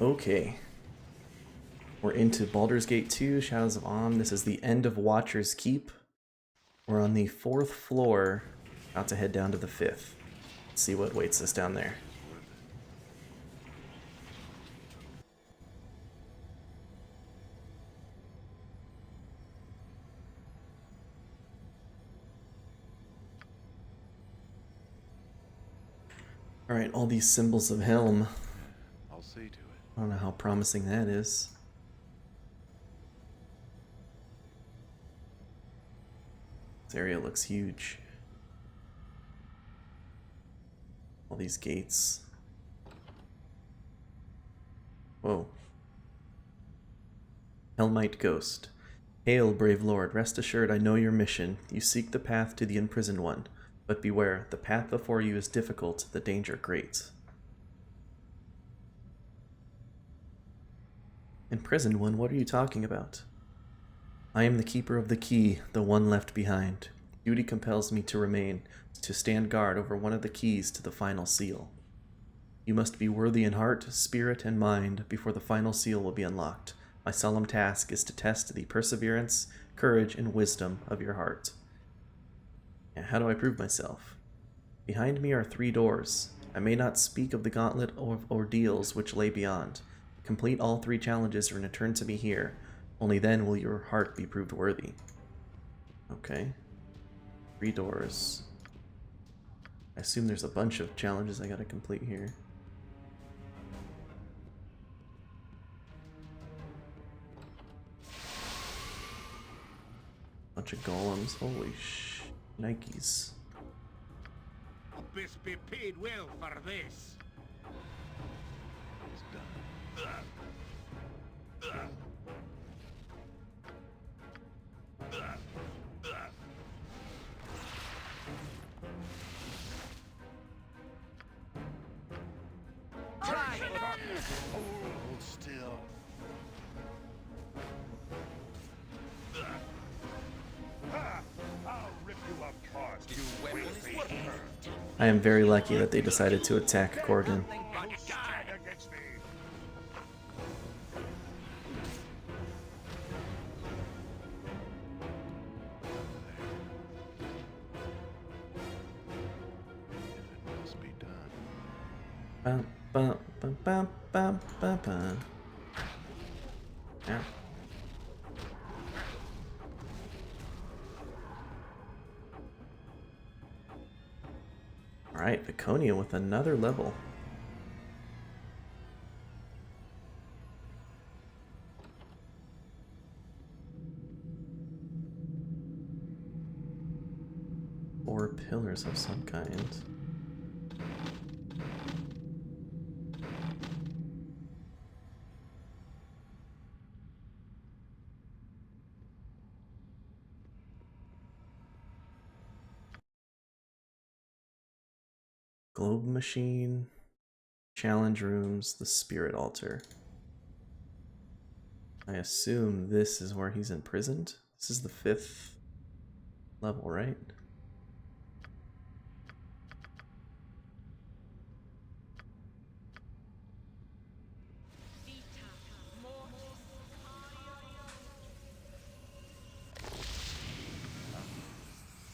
Okay. We're into Baldur's Gate 2, Shadows of Amn. This is the end of Watcher's Keep. We're on the 4th floor, about to head down to the 5th. Let's see what waits us down there. Alright, all these symbols of Helm. I'll see to it. I don't know how promising that is. This area looks huge. All these gates. Whoa. Helmite Ghost. Hail, brave lord, rest assured I know your mission. You seek the path to the imprisoned one. But beware, the path before you is difficult, the danger great. Imprisoned one, what are you talking about? I am the keeper of the key, the one left behind. Duty compels me to remain, to stand guard over one of the keys to the final seal. You must be worthy in heart, spirit, and mind before the final seal will be unlocked. My solemn task is to test the perseverance, courage, and wisdom of your heart. And how do I prove myself? Behind me are 3 doors. I may not speak of the gauntlet of ordeals which lay beyond. Complete all 3 challenges and return to me here. Only then will your heart be proved worthy. Okay. 3 doors. I assume there's a bunch of challenges I gotta complete here. Bunch of golems. Holy Nikes. Be paid well for this. It's done. Hold still. I'll rip you apart. I am very lucky that they decided to attack Corgan. Stand against me. It must be done. Bum, bum, bum, bum, bum, bum, bum. Yeah. Alright, Viconia with another level. Four pillars of some kind. Globe machine, challenge rooms, the spirit altar. I assume this is where he's imprisoned. This is the 5th level, right?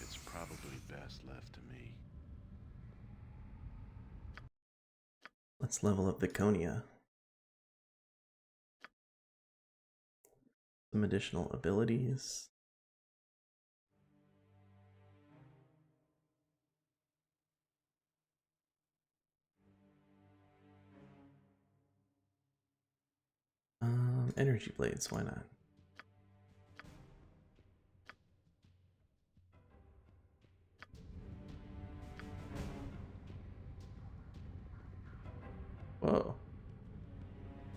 It's probably best left to me. Let's level up Viconia. Some additional abilities. Energy blades, why not? Whoa.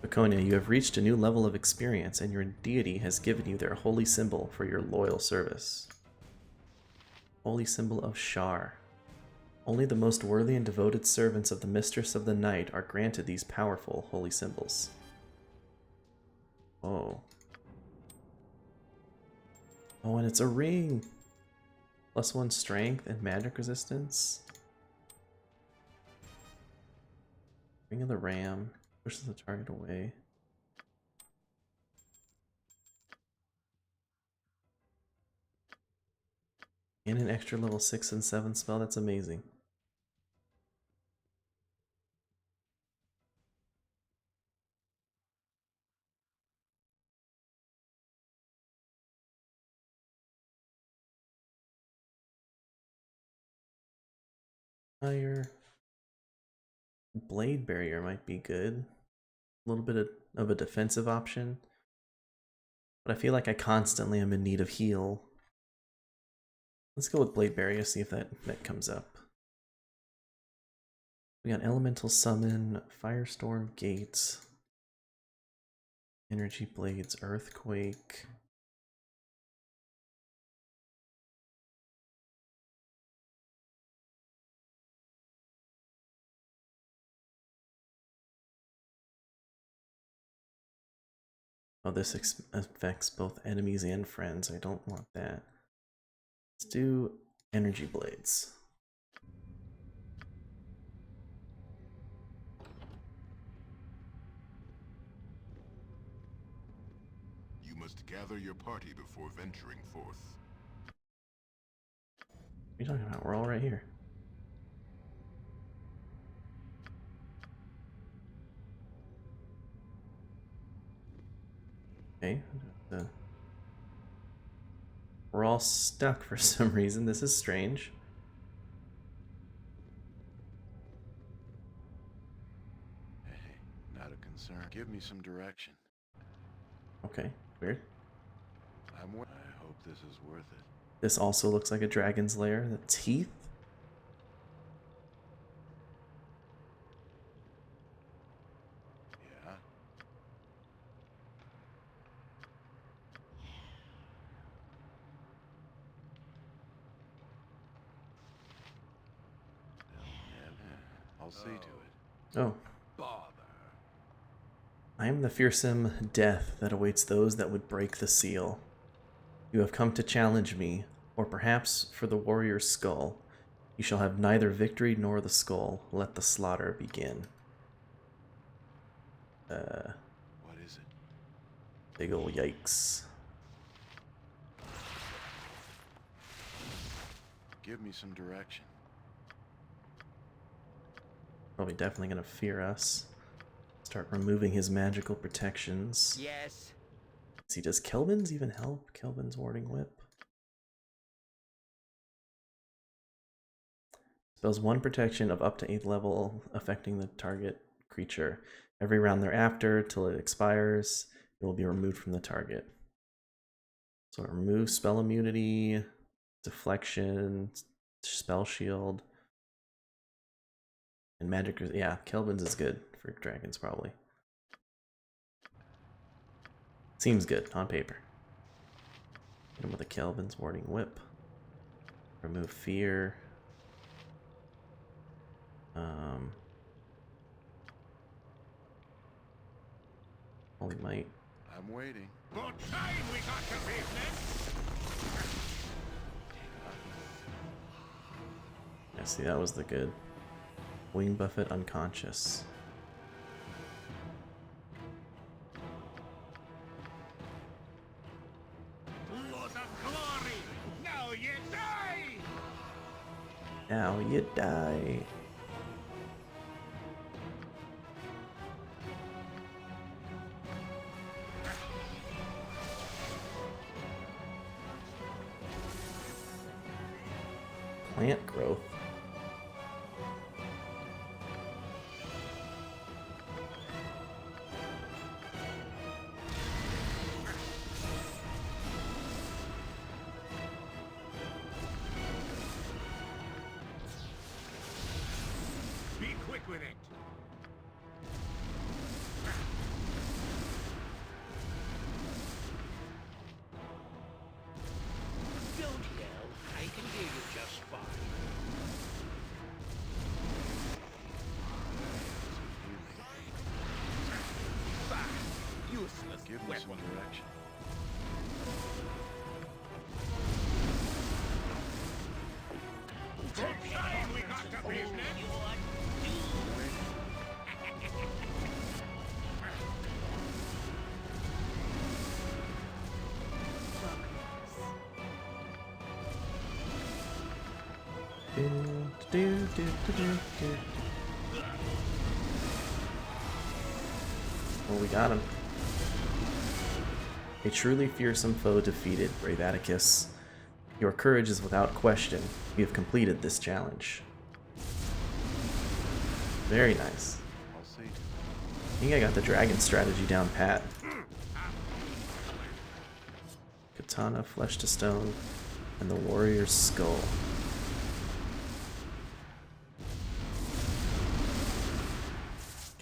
Viconia, you have reached a new level of experience, and your deity has given you their holy symbol for your loyal service. Holy symbol of Shar. Only the most worthy and devoted servants of the Mistress of the Night are granted these powerful holy symbols. Oh. Oh, and it's a ring! +1 strength and magic resistance. Ring of the Ram. Pushes the target away. And an extra level 6 and 7 spell, that's amazing. Fire. Blade Barrier might be good. A little bit of a defensive option. But I feel like I constantly am in need of heal. Let's go with Blade Barrier, see if that comes up. We got Elemental Summon, Firestorm Gates, Energy Blades, Earthquake. Oh, this affects both enemies and friends. I don't want that. Let's do Energy Blades. You must gather your party before venturing forth. What are you talking about? We're all right here. Okay. We're all stuck for some reason. This is strange. Hey, not a concern. Give me some direction. Okay, weird. I hope this is worth it. This also looks like a dragon's lair. The teeth? Yeah? I'll see to it. Oh. Bother. I am the fearsome death that awaits those that would break the seal. You have come to challenge me, or perhaps for the warrior's skull. You shall have neither victory nor the skull. Let the slaughter begin. What is it? Big ol' yikes. Give me some direction. Probably definitely gonna fear us. Start removing his magical protections. Yes. See, does Kelvin's even help? Kelvin's Warding Whip. Spells 1 protection of up to 8th level, affecting the target creature. Every round thereafter, till it expires, it will be removed from the target. So it removes spell immunity, deflection, spell shield, and magic. Yeah, Kelvin's is good for dragons, probably. Seems good on paper. Hit him with a Kelvin's Warding Whip. Remove fear. Holy might. I'm waiting. Good time we got to business. Yeah, see, that was the good. Wing Buffet unconscious. Load of glory. Now you die. Now you die. Plant growth. Be quick with it. Don't yell. I can hear you just fine. Bah, useless Give me weapon. some direction. Good time we got to business. Well, we got him. A truly fearsome foe defeated, brave Atticus. Your courage is without question. You have completed this challenge. Very nice. I'll see. I think I got the dragon strategy down pat. Katana, flesh to stone, and the warrior's skull.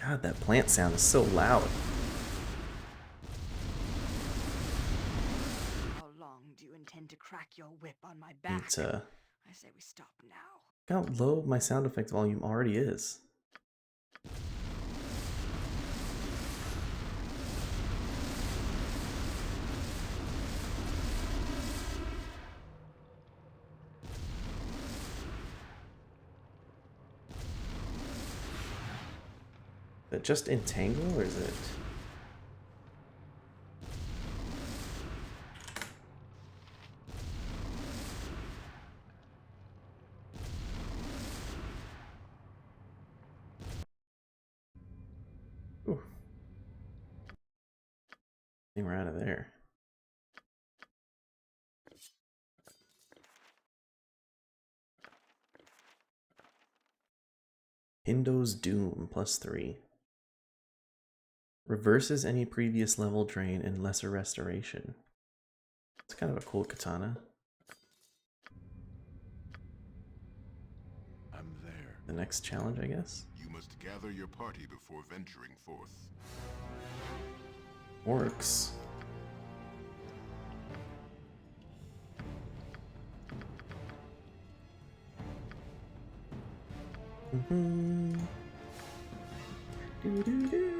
God, that plant sound is so loud. How long do you intend to crack your whip on my back? It's, I say we stop now. look how low my sound effect volume already is. Is it just entangle or is it? Ooh. I think we're out of there. Hindo's Doom +3. Reverses any previous level drain and lesser restoration. It's kind of a cool katana. I'm there. The next challenge, I guess? You must gather your party before venturing forth. Orcs. Do-do-do.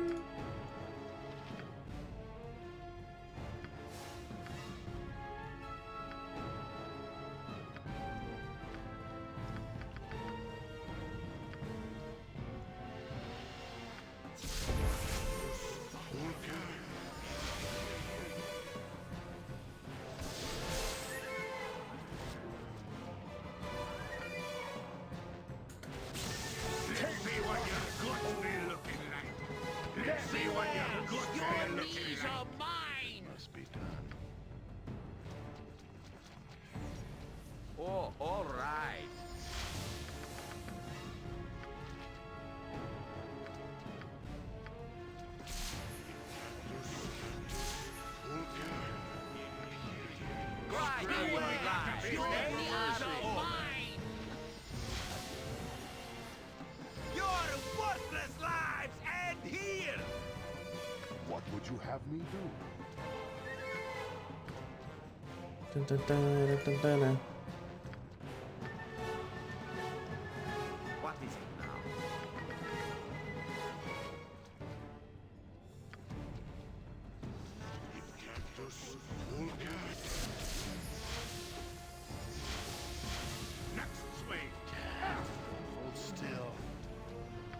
Let's see what your guts be looking like. Let's see what your guts be looking like. Mine. Must be done. Oh, all right. Right, your knees are mine. Your worthless lives end here. What would you have me do? Dun, dun, dun, dun, dun, dun, dun. What is it now? Next swing. Hold still.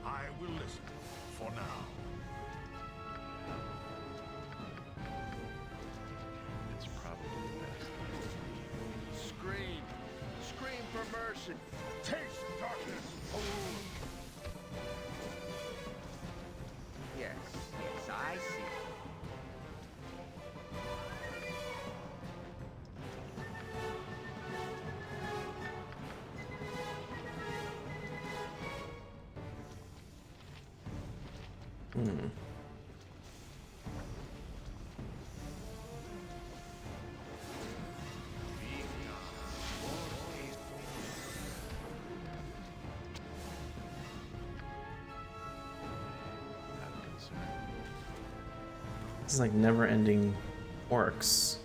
I will listen for now. It's probably best. Scream. Scream for mercy. Taste darkness, fool! Yes, yes, I see. Hmm. Not a concern. This is like never-ending orcs.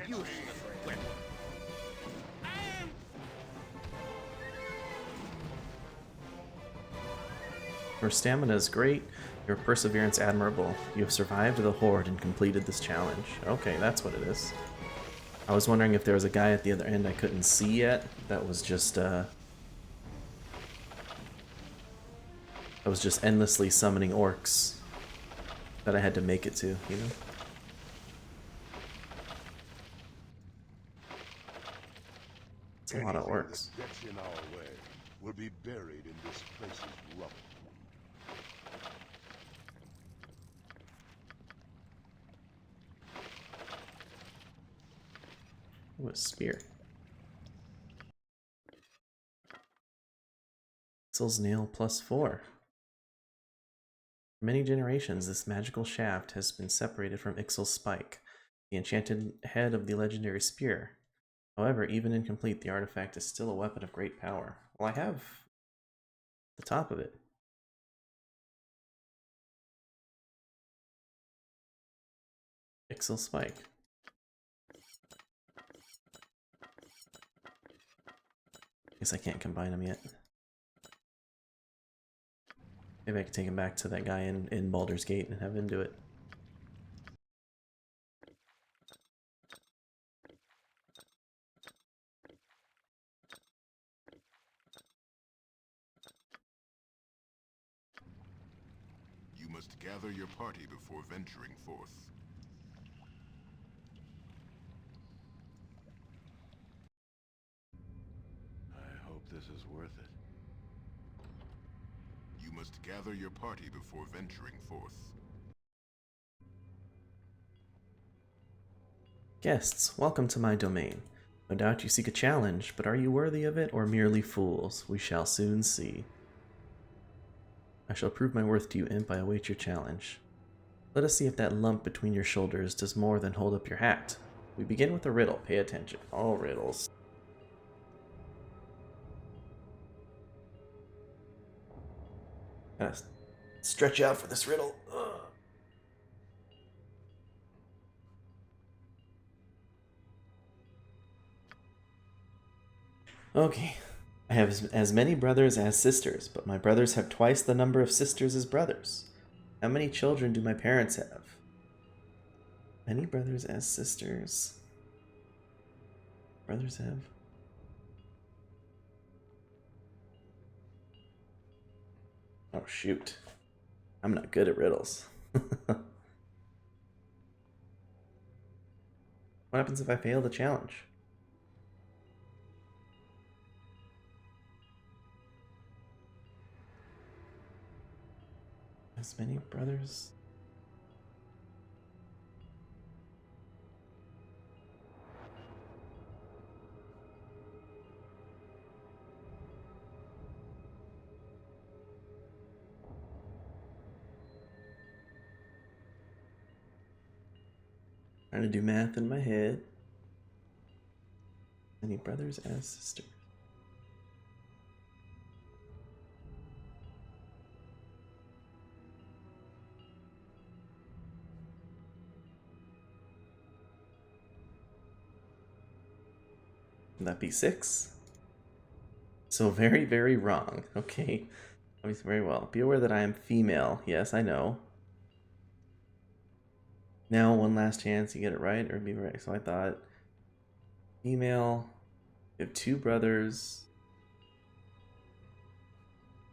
Useless weapon. Your stamina is great, your perseverance admirable. You have survived the horde and completed this challenge. Okay, that's what it is. I was wondering if there was a guy at the other end I couldn't see yet. That was just endlessly summoning orcs that I had to make it to, you know? That's a lot of Anything orcs. that gets in our way will be buried in this place's rubble. Ooh, a spear. Ixil's nail +4. For many generations, this magical shaft has been separated from Ixil's spike, the enchanted head of the legendary spear. However, even incomplete, the artifact is still a weapon of great power. Well, I have the top of it. Ixil spike. Guess I can't combine them yet. Maybe I can take him back to that guy in Baldur's Gate and have him do it. You must gather your party before venturing forth. I hope this is worth it. You must gather your party before venturing forth. Guests, welcome to my domain. No doubt you seek a challenge, but are you worthy of it or merely fools? We shall soon see. I shall prove my worth to you, imp. I await your challenge. Let us see if that lump between your shoulders does more than hold up your hat. We begin with a riddle. Pay attention. All riddles. Gotta stretch out for this riddle. Ugh. Okay. I have as many brothers as sisters, but my brothers have twice the number of sisters as brothers. How many children do my parents have? Many brothers as sisters. Brothers have. Oh, shoot. I'm not good at riddles. What happens if I fail the challenge? As many brothers? Trying to do math in my head. Many brothers as sisters. Would that be 6? So very, very wrong. Okay. Very well. Be aware that I am female. Yes, I know. Now, one last chance. You get it right or be right. So I thought female. You have 2 brothers.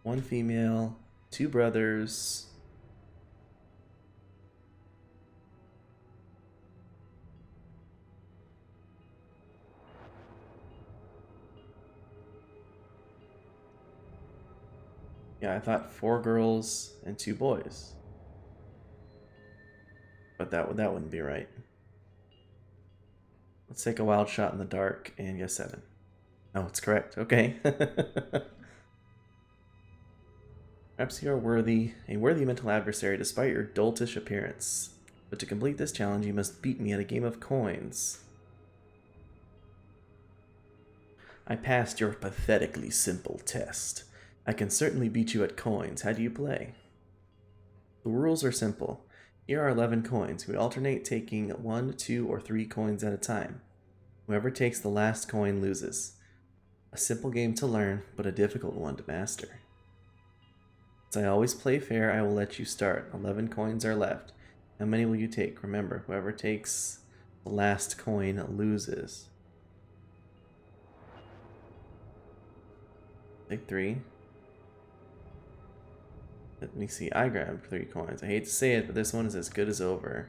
1 female. 2 brothers. Yeah, I thought 4 girls and 2 boys. But that wouldn't be right. Let's take a wild shot in the dark and guess 7. Oh, it's correct. Okay. Perhaps you are a worthy mental adversary despite your doltish appearance. But to complete this challenge, you must beat me at a game of coins. I passed your pathetically simple test. I can certainly beat you at coins. How do you play? The rules are simple. Here are 11 coins. We alternate taking 1, 2, or 3 coins at a time. Whoever takes the last coin loses. A simple game to learn, but a difficult one to master. As I always play fair, I will let you start. 11 coins are left. How many will you take? Remember, whoever takes the last coin loses. Take 3. Let me see. I grabbed 3 coins. I hate to say it, but this one is as good as over.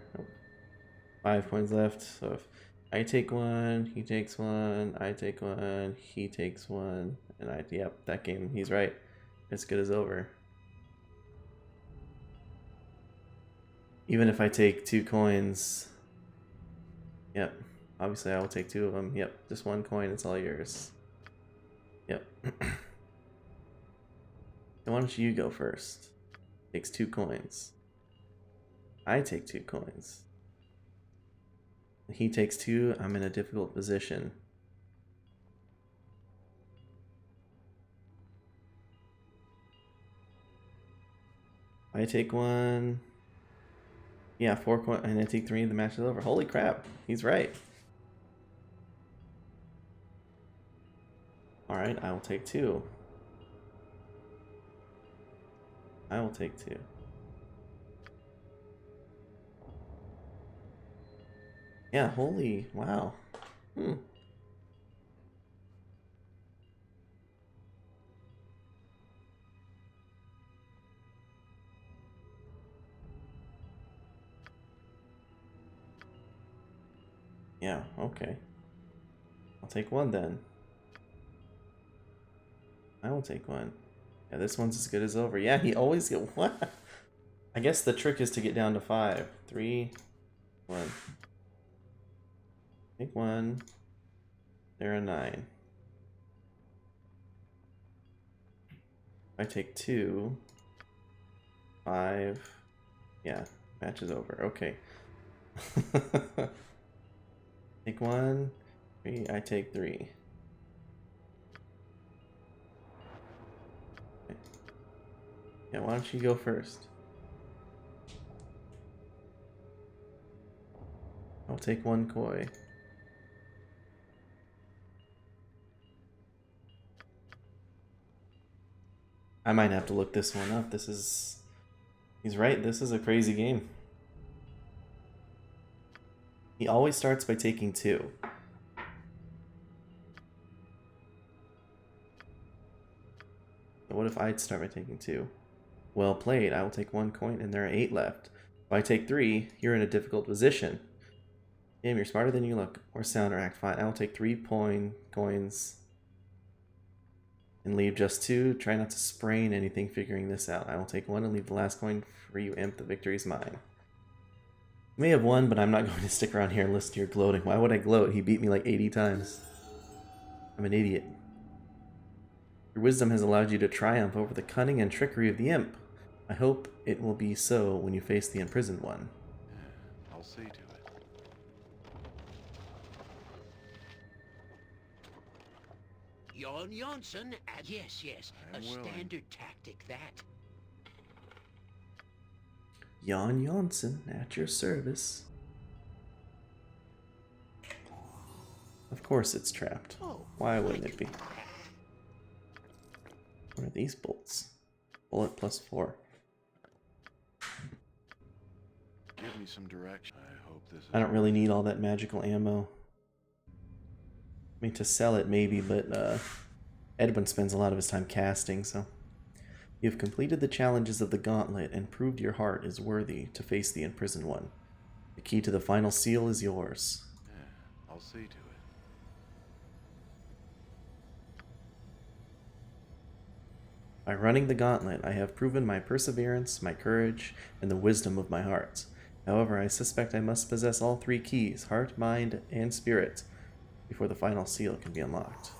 5 coins left. So if I take one, he takes one, I take one, he takes one, and yep, that game, he's right. It's good as over. Even if I take 2 coins, yep, obviously I will take 2 of them. Yep, just 1 coin, it's all yours. Yep. So why don't you go first? Takes 2 coins. I take 2 coins. He takes 2, I'm in a difficult position. I take 1. Yeah, 4 coins, and I take 3, the match is over. Holy crap, he's right. Alright, I will take 2. I will take 2. Yeah, holy, wow. Yeah, okay. I'll take 1 then. I will take 1. Yeah, this one's as good as over. Yeah, he always get what? I guess the trick is to get down to 5. 3, 1. Take 1. There are 9. I take 2. 5. Yeah, match is over. Okay. Take 1. 3. I take 3. Okay. Yeah, why don't you go first? I'll take 1 koi. I might have to look this one up. This is... He's right, this is a crazy game. He always starts by taking 2. So what if I'd start by taking 2? Well played, I will take 1 coin and there are 8 left. If I take 3, you're in a difficult position. Damn, you're smarter than you look, or sound, or act fine. I will take 3 coins and leave just 2. Try not to sprain anything figuring this out. I will take 1 and leave the last coin for you, imp. The victory's mine. You may have won, but I'm not going to stick around here and listen to your gloating. Why would I gloat? He beat me like 80 times. I'm an idiot. Your wisdom has allowed you to triumph over the cunning and trickery of the imp. I hope it will be so when you face the imprisoned one. I'll see to it. Jon Johnson? Yes, yes. I'm A willing. standard tactic, that. Jon Johnson, at your service. Of course it's trapped. Oh, Why wouldn't it be? What are these bolts? Bullet +4. Give me some direction. I hope this is... I don't really need all that magical ammo. I mean, to sell it maybe, but Edwin spends a lot of his time casting, so... You have completed the challenges of the gauntlet and proved your heart is worthy to face the imprisoned one. The key to the final seal is yours. Yeah, I'll see to it. By running the gauntlet, I have proven my perseverance, my courage, and the wisdom of my heart. However, I suspect I must possess all 3 keys, heart, mind, and spirit, before the final seal can be unlocked.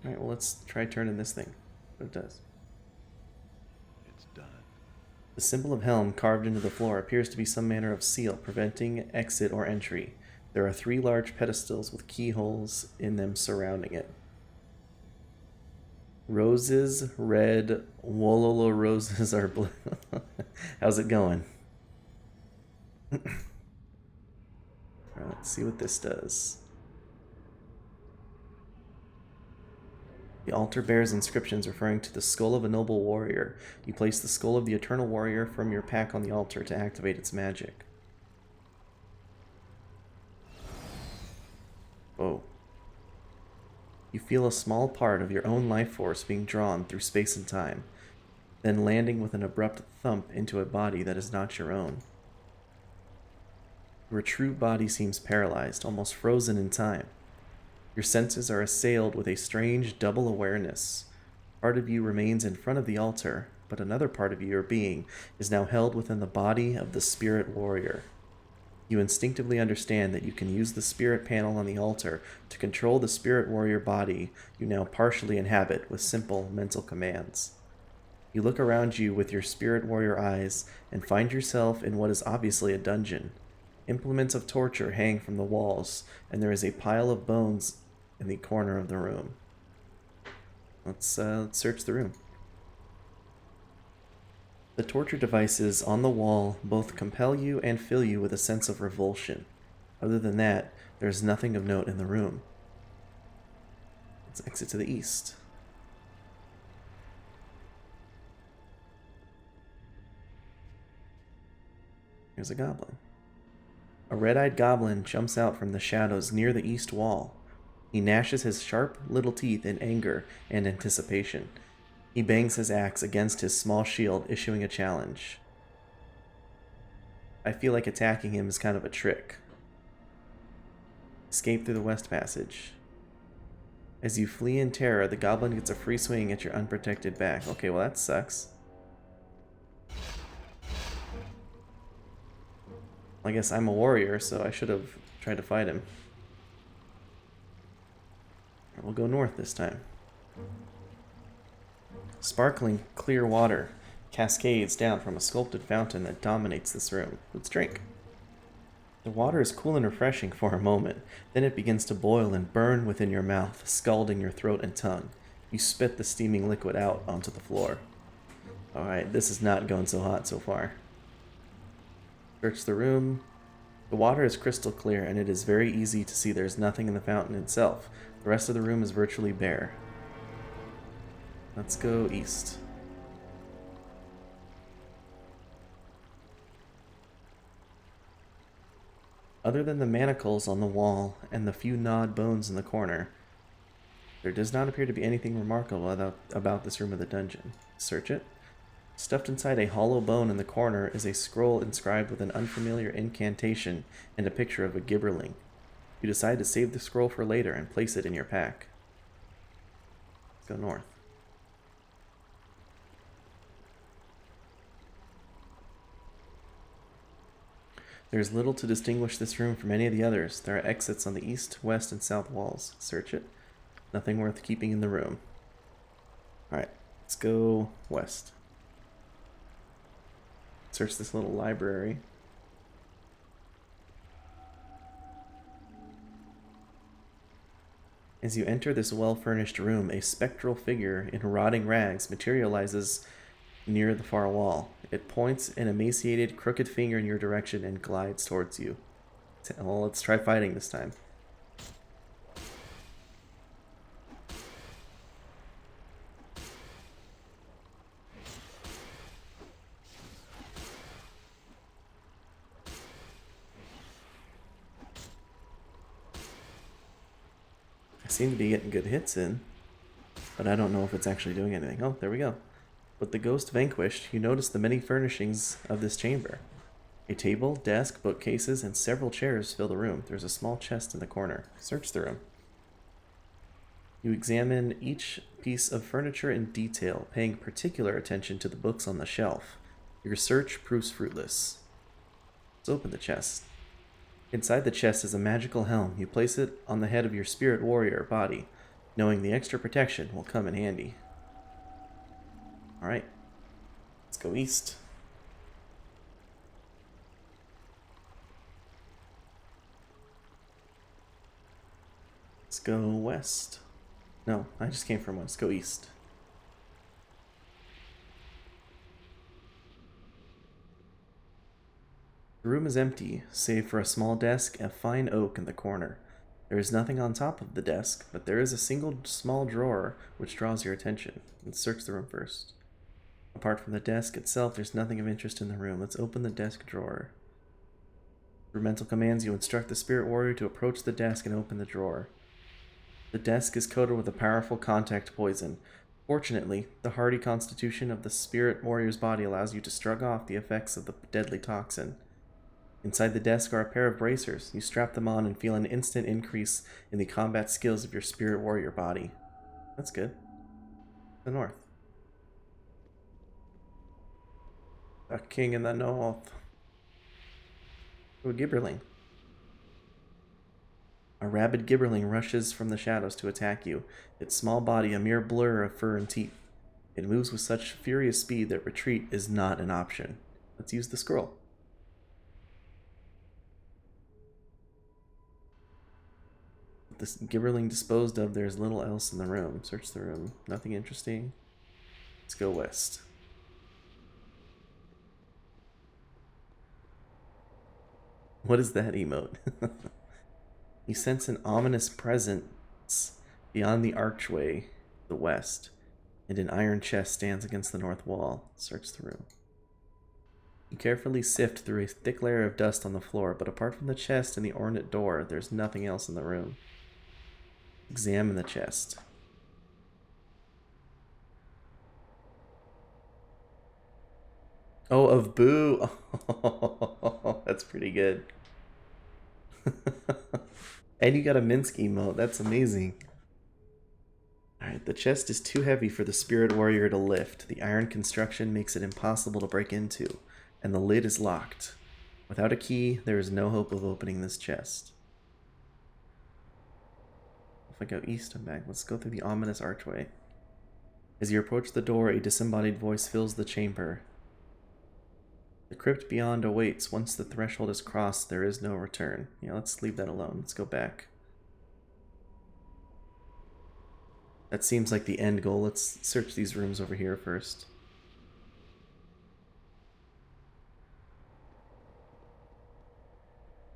Alright, well let's try turning this thing. What it does. It's done. The symbol of Helm carved into the floor appears to be some manner of seal, preventing exit or entry. There are 3 large pedestals with keyholes in them surrounding it. Roses, red, Wololo roses are blue. How's it going? Alright, let's see what this does. The altar bears inscriptions referring to the skull of a noble warrior. You place the skull of the eternal warrior from your pack on the altar to activate its magic. Whoa. You feel a small part of your own life force being drawn through space and time, then landing with an abrupt thump into a body that is not your own. Your true body seems paralyzed, almost frozen in time. Your senses are assailed with a strange double awareness. Part of you remains in front of the altar, but another part of your being is now held within the body of the spirit warrior. You instinctively understand that you can use the spirit panel on the altar to control the spirit warrior body you now partially inhabit with simple mental commands. You look around you with your spirit warrior eyes and find yourself in what is obviously a dungeon. Implements of torture hang from the walls, and there is a pile of bones in the corner of the room. Let's search the room. The torture devices on the wall both compel you and fill you with a sense of revulsion. Other than that, there is nothing of note in the room. Let's exit to the east. Here's a goblin. A red-eyed goblin jumps out from the shadows near the east wall. He gnashes his sharp little teeth in anger and anticipation. He bangs his axe against his small shield, issuing a challenge. I feel like attacking him is kind of a trick. Escape through the west passage. As you flee in terror, the goblin gets a free swing at your unprotected back. Okay, well that sucks. I guess I'm a warrior, so I should have tried to fight him. We'll go north this time. Sparkling, clear water cascades down from a sculpted fountain that dominates this room. Let's drink. The water is cool and refreshing for a moment, then it begins to boil and burn within your mouth, scalding your throat and tongue. You spit the steaming liquid out onto the floor. Alright, this is not going so hot so far. Search the room. The water is crystal clear, and it is very easy to see there's nothing in the fountain itself. The rest of the room is virtually bare. Let's go east. Other than the manacles on the wall and the few gnawed bones in the corner, there does not appear to be anything remarkable about this room of the dungeon. Search it. Stuffed inside a hollow bone in the corner is a scroll inscribed with an unfamiliar incantation and a picture of a gibberling. You decide to save the scroll for later and place it in your pack. Let's go north. There is little to distinguish this room from any of the others. There are exits on the east, west, and south walls. Search it. Nothing worth keeping in the room. Alright, let's go west. Search this little library. As you enter this well-furnished room, a spectral figure in rotting rags materializes near the far wall. It points an emaciated, crooked finger in your direction and glides towards you. Well, let's try fighting this time. I seem to be getting good hits in, but I don't know if it's actually doing anything. Oh, there we go. With the ghost vanquished, you notice the many furnishings of this chamber. A table, desk, bookcases, and several chairs fill the room. There's a small chest in the corner. Search the room. You examine each piece of furniture in detail, paying particular attention to the books on the shelf. Your search proves fruitless. Let's open the chest. Inside the chest is a magical helm. You place it on the head of your spirit warrior body, knowing the extra protection will come in handy. Alright, let's go east. Let's go west. No, I just came from west. Go east. The room is empty, save for a small desk and a fine oak in the corner. There is nothing on top of the desk, but there is a single small drawer which draws your attention. Let's search the room first. Apart from the desk itself, there's nothing of interest in the room. Let's open the desk drawer. Through mental commands, you instruct the spirit warrior to approach the desk and open the drawer. The desk is coated with a powerful contact poison. Fortunately, the hardy constitution of the spirit warrior's body allows you to shrug off the effects of the deadly toxin. Inside the desk are a pair of bracers. You strap them on and feel an instant increase in the combat skills of your spirit warrior body. That's good. The north. A king in the north. Ooh, a gibberling. A rabid gibberling rushes from the shadows to attack you, its small body a mere blur of fur and teeth. It moves with such furious speed that retreat is not an option. Let's use the scroll. With this gibberling disposed of, there's little else in the room. Search the room. Nothing interesting. Let's go west. What is that emote? You sense an ominous presence beyond the archway to the west, and an iron chest stands against the north wall. Search the room. You carefully sift through a thick layer of dust on the floor, but apart from the chest and the ornate door, there's nothing else in the room. Examine the chest. Oh, of Boo! Oh, that's pretty good. And you got a Minsk emote. That's amazing. Alright, the chest is too heavy for the spirit warrior to lift. The iron construction makes it impossible to break into, and the lid is locked. Without a key, there is no hope of opening this chest. If I go east and back, let's go through the ominous archway. As you approach the door, a disembodied voice fills the chamber. The crypt beyond awaits. Once the threshold is crossed, there is no return. Yeah, let's leave that alone. Let's go back. That seems like the end goal. Let's search these rooms over here first.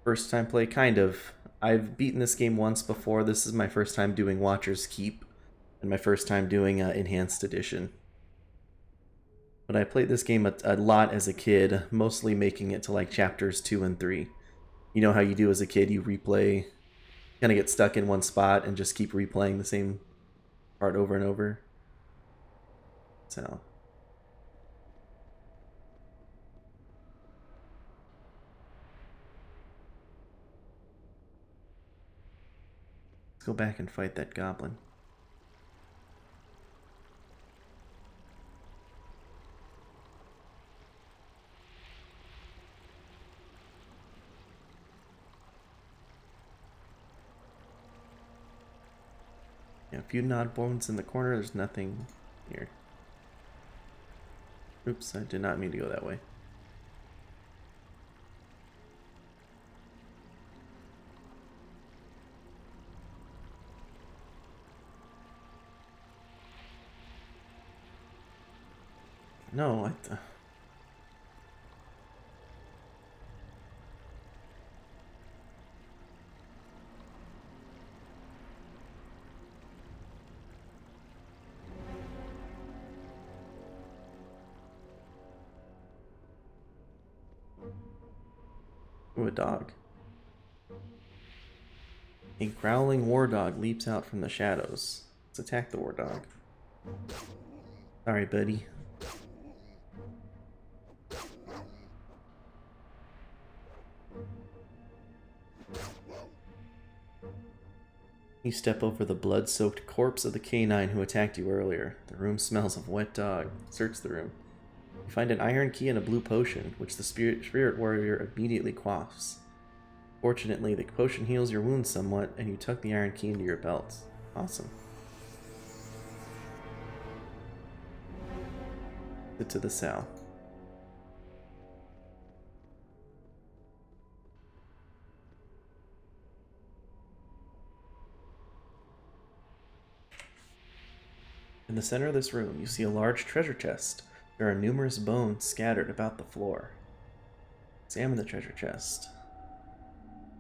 First time play, kind of. I've beaten this game once before. This is my first time doing Watcher's Keep, and my first time doing Enhanced Edition. But I played this game a lot as a kid, mostly making it to like chapters 2 and 3. You know how you do as a kid, you replay, kind of get stuck in one spot and just keep replaying the same part over and over. So. Let's go back and fight that goblin. Yeah, a few nod bones in the corner. There's nothing here. Oops, I did not mean to go that way. No, Ooh, a dog. A growling war dog leaps out from the shadows. Let's attack the war dog. Sorry, buddy. You step over the blood-soaked corpse of the canine who attacked you earlier. The room smells of wet dog. Search the room. You find an iron key and a blue potion, which the spirit warrior immediately quaffs. Fortunately, the potion heals your wounds somewhat, and you tuck the iron key into your belt. Awesome. Get to the south. In the center of this room, you see a large treasure chest. There are numerous bones scattered about the floor. Examine the treasure chest.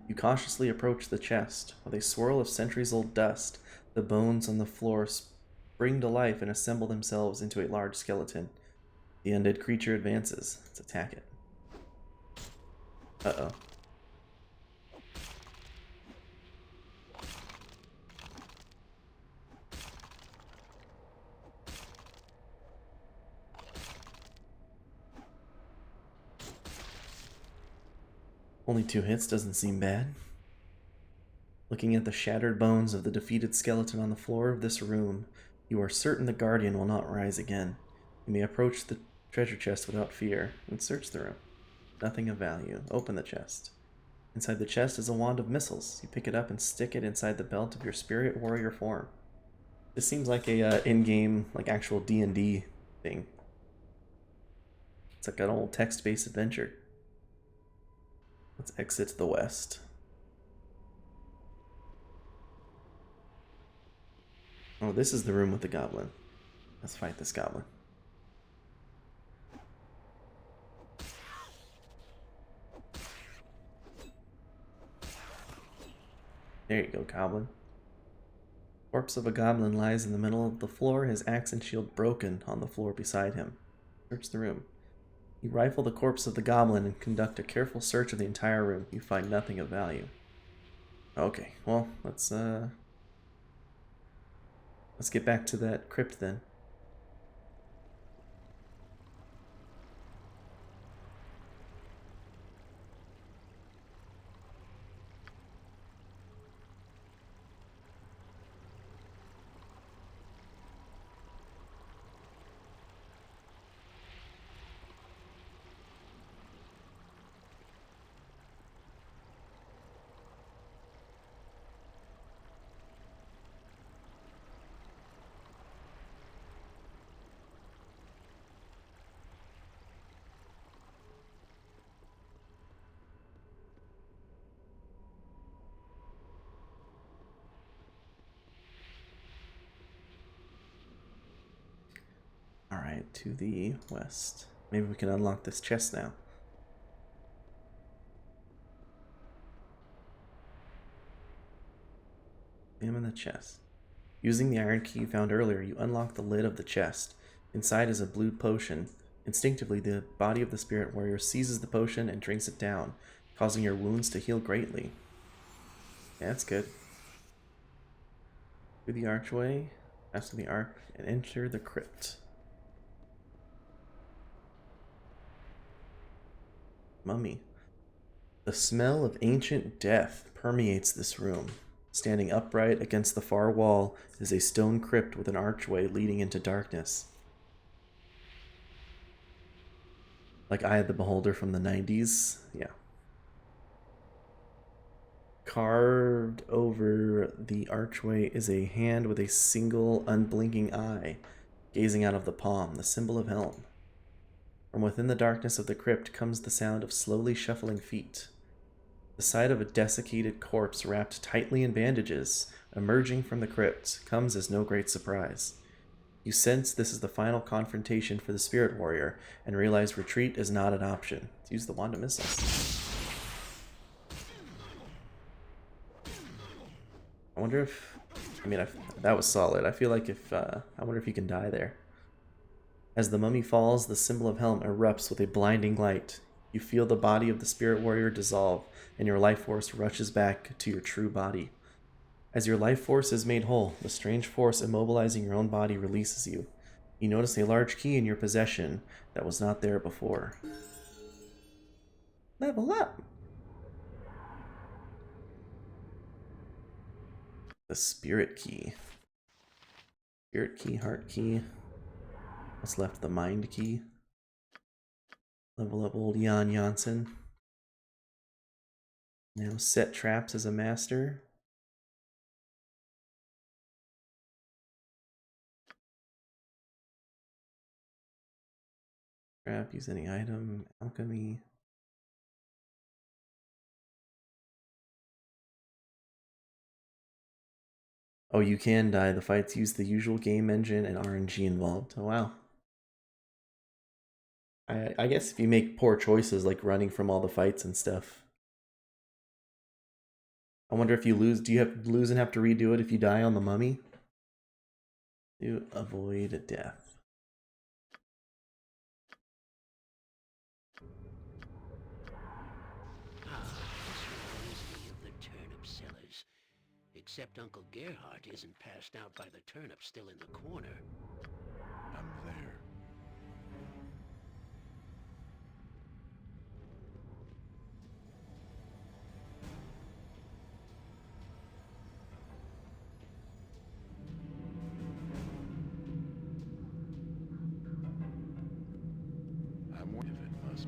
You cautiously approach the chest. With a swirl of centuries-old dust, the bones on the floor spring to life and assemble themselves into a large skeleton. The undead creature advances. Let's attack it. Uh-oh. Only 2 hits doesn't seem bad. Looking at the shattered bones of the defeated skeleton on the floor of this room, you are certain the Guardian will not rise again. You may approach the treasure chest without fear and search the room. Nothing of value. Open the chest. Inside the chest is a wand of missiles. You pick it up and stick it inside the belt of your spirit warrior form. This seems like a in-game, like actual D&D thing. It's like an old text-based adventure. Let's exit the west. Oh, this is the room with the goblin. Let's fight this goblin. There you go, goblin. Corpse of a goblin lies in the middle of the floor, his axe and shield broken on the floor beside him. Search the room. You rifle the corpse of the goblin and conduct a careful search of the entire room. You find nothing of value. Okay, well, let's get back to that crypt then. Alright, to the west. Maybe we can unlock this chest now. Examine the chest. Using the iron key you found earlier, you unlock the lid of the chest. Inside is a blue potion. Instinctively, the body of the spirit warrior seizes the potion and drinks it down, causing your wounds to heal greatly. Yeah, that's good. Through the archway, pass through the arc, and enter the crypt. Mummy. The smell of ancient death permeates this room. Standing upright against the far wall is a stone crypt with an archway leading into darkness. Like Eye of the Beholder from the 90s? Yeah. Carved over the archway is a hand with a single unblinking eye, gazing out of the palm, the symbol of Helm. From within the darkness of the crypt comes the sound of slowly shuffling feet. The sight of a desiccated corpse wrapped tightly in bandages, emerging from the crypt, comes as no great surprise. You sense this is the final confrontation for the spirit warrior, and realize retreat is not an option. Let's use the wand of missiles. I wonder if... that was solid. I feel like if... I wonder if you can die there. As the mummy falls, the symbol of Helm erupts with a blinding light. You feel the body of the spirit warrior dissolve, and your life force rushes back to your true body. As your life force is made whole, the strange force immobilizing your own body releases you. You notice a large key in your possession that was not there before. Level up! The spirit key. Spirit key, heart key. What's left? The mind key. Level up old Jan Janssen. Now set traps as a master. Trap, use any item. Alchemy. Oh, you can die. The fights use the usual game engine and RNG involved. Oh, wow. I guess if you make poor choices, like running from all the fights and stuff. I wonder if you lose, do you have to lose and have to redo it if you die on the mummy? To avoid death. Of the turnip sellers. Except Uncle Gerhardt isn't passed out by the turnip still in the corner. I'm there.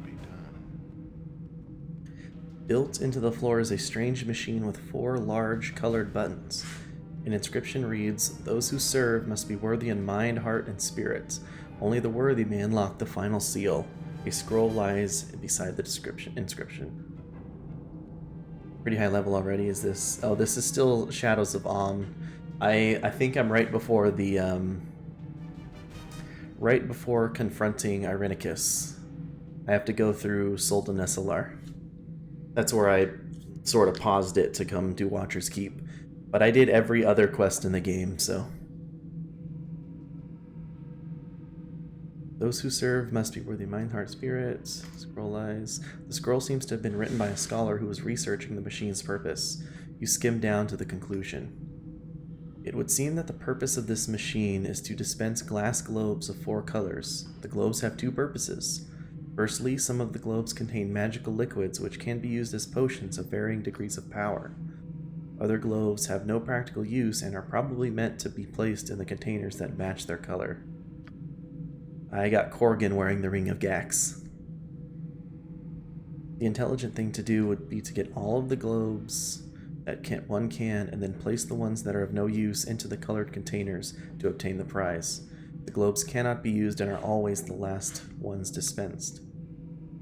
must be done. Built into the floor is a strange machine with 4 large colored buttons. An inscription reads, "Those who serve must be worthy in mind, heart, and spirit. Only the worthy may unlock the final seal." A scroll lies beside the inscription. Pretty high level already. Is this? Oh, this is still Shadows of Om. I think I'm right before the right before confronting Irenicus. I have to go through Soldan Esselar. That's where I sort of paused it to come do Watcher's Keep. But I did every other quest in the game, so. Those who serve must be worthy mind, heart, spirit. Scroll eyes. The scroll seems to have been written by a scholar who was researching the machine's purpose. You skim down to the conclusion. It would seem that the purpose of this machine is to dispense glass globes of 4 colors. The globes have 2 purposes. Firstly, some of the globes contain magical liquids which can be used as potions of varying degrees of power. Other globes have no practical use and are probably meant to be placed in the containers that match their color. I got Korgan wearing the Ring of Gax. The intelligent thing to do would be to get all of the globes that one can, and then place the ones that are of no use into the colored containers to obtain the prize. The globes cannot be used and are always the last ones dispensed.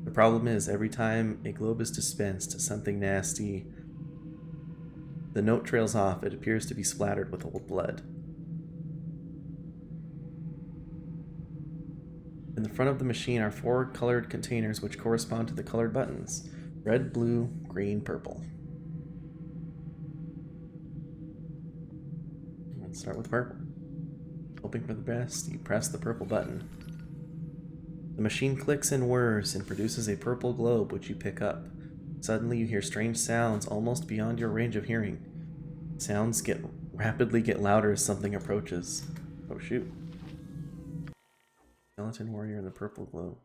The problem is, every time a globe is dispensed, something nasty. The note trails off. It appears to be splattered with old blood. In the front of the machine are 4 colored containers which correspond to the colored buttons: red, blue, green, purple. Let's start with purple. Hoping for the best, you press the purple button. The machine clicks and whirs and produces a purple globe which you pick up. Suddenly you hear strange sounds almost beyond your range of hearing. Sounds rapidly get louder as something approaches. Oh shoot. Skeleton warrior in the purple globe.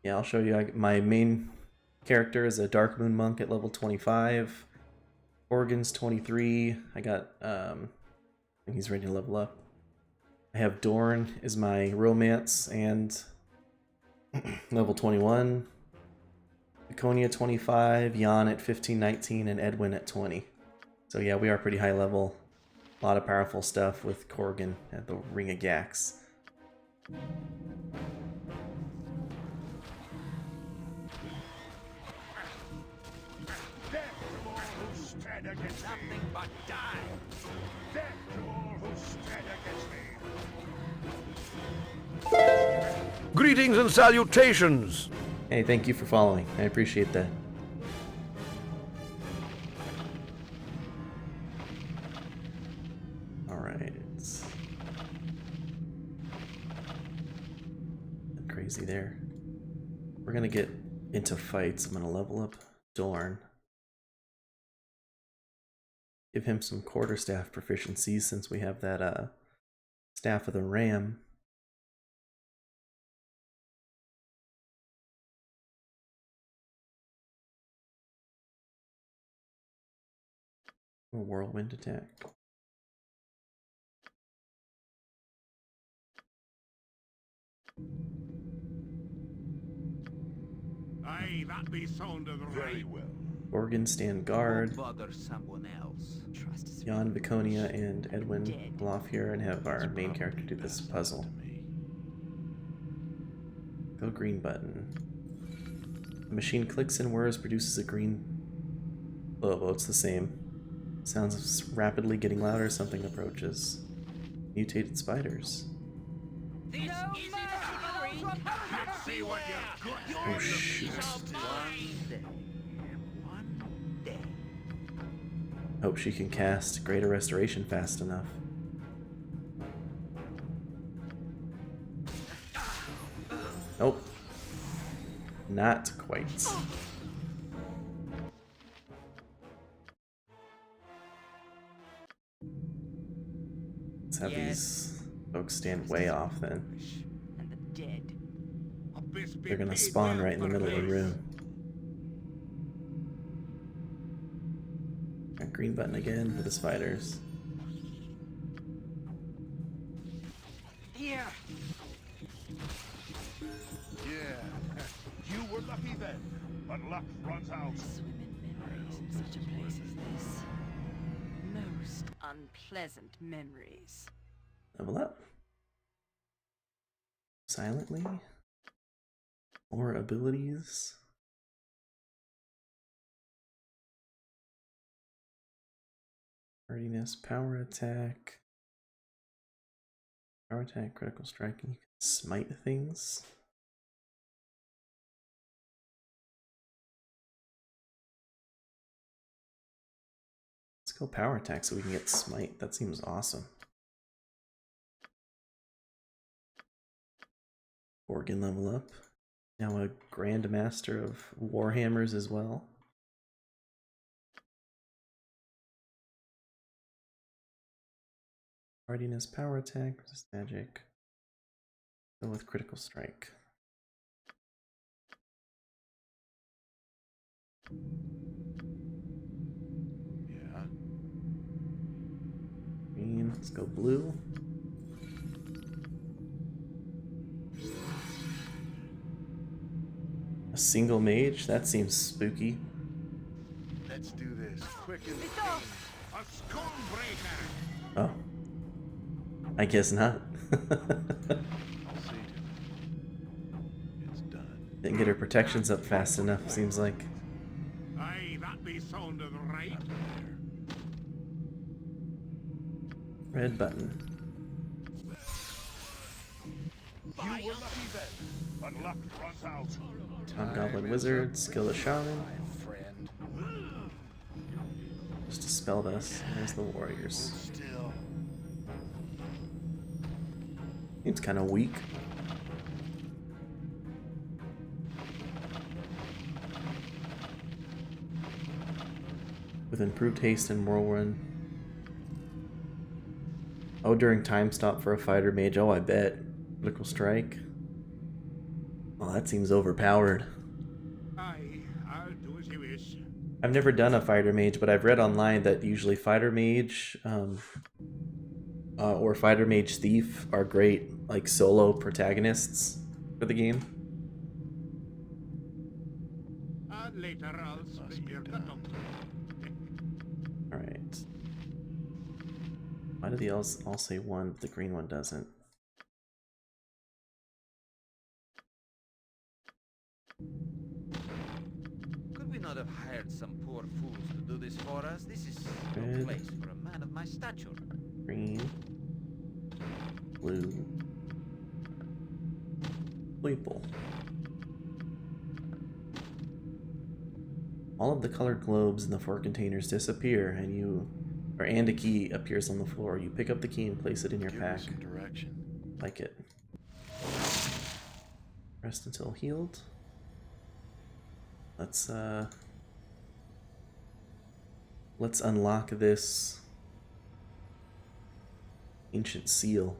Yeah, I'll show you. My main character is a Dark Moon Monk at level 25. Organ's 23. I got, he's ready to level up. I have Dorn is my romance and level 21. Laconia 25, Jan at 15-19, and Edwin at 20. So yeah, we are pretty high level. A lot of powerful stuff with Korgan at the Ring of Gax. Nothing but die. Death to all who stand against me. Greetings and salutations! Hey, thank you for following. I appreciate that. Alright, it's crazy there. We're gonna get into fights. I'm gonna level up Dorn. Give him some quarterstaff proficiencies since we have that Staff of the Ram. A whirlwind attack. Aye, that be sound of the Very right. well. Organ stand guard. Bother someone else. Trust is Jan, Viconia, and Edwin will off here and have our main character do this puzzle. Go green button. The machine clicks and whirs, produces a green... Oh, it's the same. Sounds rapidly getting louder, something approaches. Mutated spiders. Let's see what you've got. Oh shoot. One day. Hope she can cast Greater Restoration fast enough. Nope. Not quite. Let's have these folks stand way off then. and the dead. They're gonna spawn right in the middle of the room. Got green button again for the spiders. Here. then, but luck runs out. Swim in memories in such a place as this. Most unpleasant memories. Level up. Silently. More abilities. Hardiness, power attack. Power attack, critical strike, and you can smite things. Let's go power attack so we can get smite. That seems awesome. Organ level up. Now a Grandmaster of Warhammers as well. Hardiness, power attack, resist magic. Go with critical strike. Yeah. Green, let's go blue. A single mage? That seems spooky. Let's do this quick and A scornbreaker! Oh. I guess not. I'll see to it. It's done. Didn't get her protections up fast enough, seems like. Aye, that be sounded right. Red button. You were lucky then, but luck runs out. Hobgoblin Wizard, skill of Shaman. Friend. Just dispelled us. There's the warriors. Still. Seems kind of weak. With improved haste and whirlwind. Oh, during time stop for a fighter mage. Oh, I bet. Critical strike. Well, that seems overpowered. Aye, I'll do as you wish. I've never done a fighter mage, but I've read online that usually fighter mage or fighter mage thief are great, like solo protagonists for the game. And later I'll split your cut up. All right. Why do the elves all say one, but the green one doesn't? Could we not have hired some poor fools to do this for us? This is no Red. place for a man of my stature. Green, blue, purple. All of the colored globes in the 4 containers disappear, and a key appears on the floor. You pick up the key and place it in your Give pack. me some direction. Like it. Rest until healed. Let's unlock this ancient seal.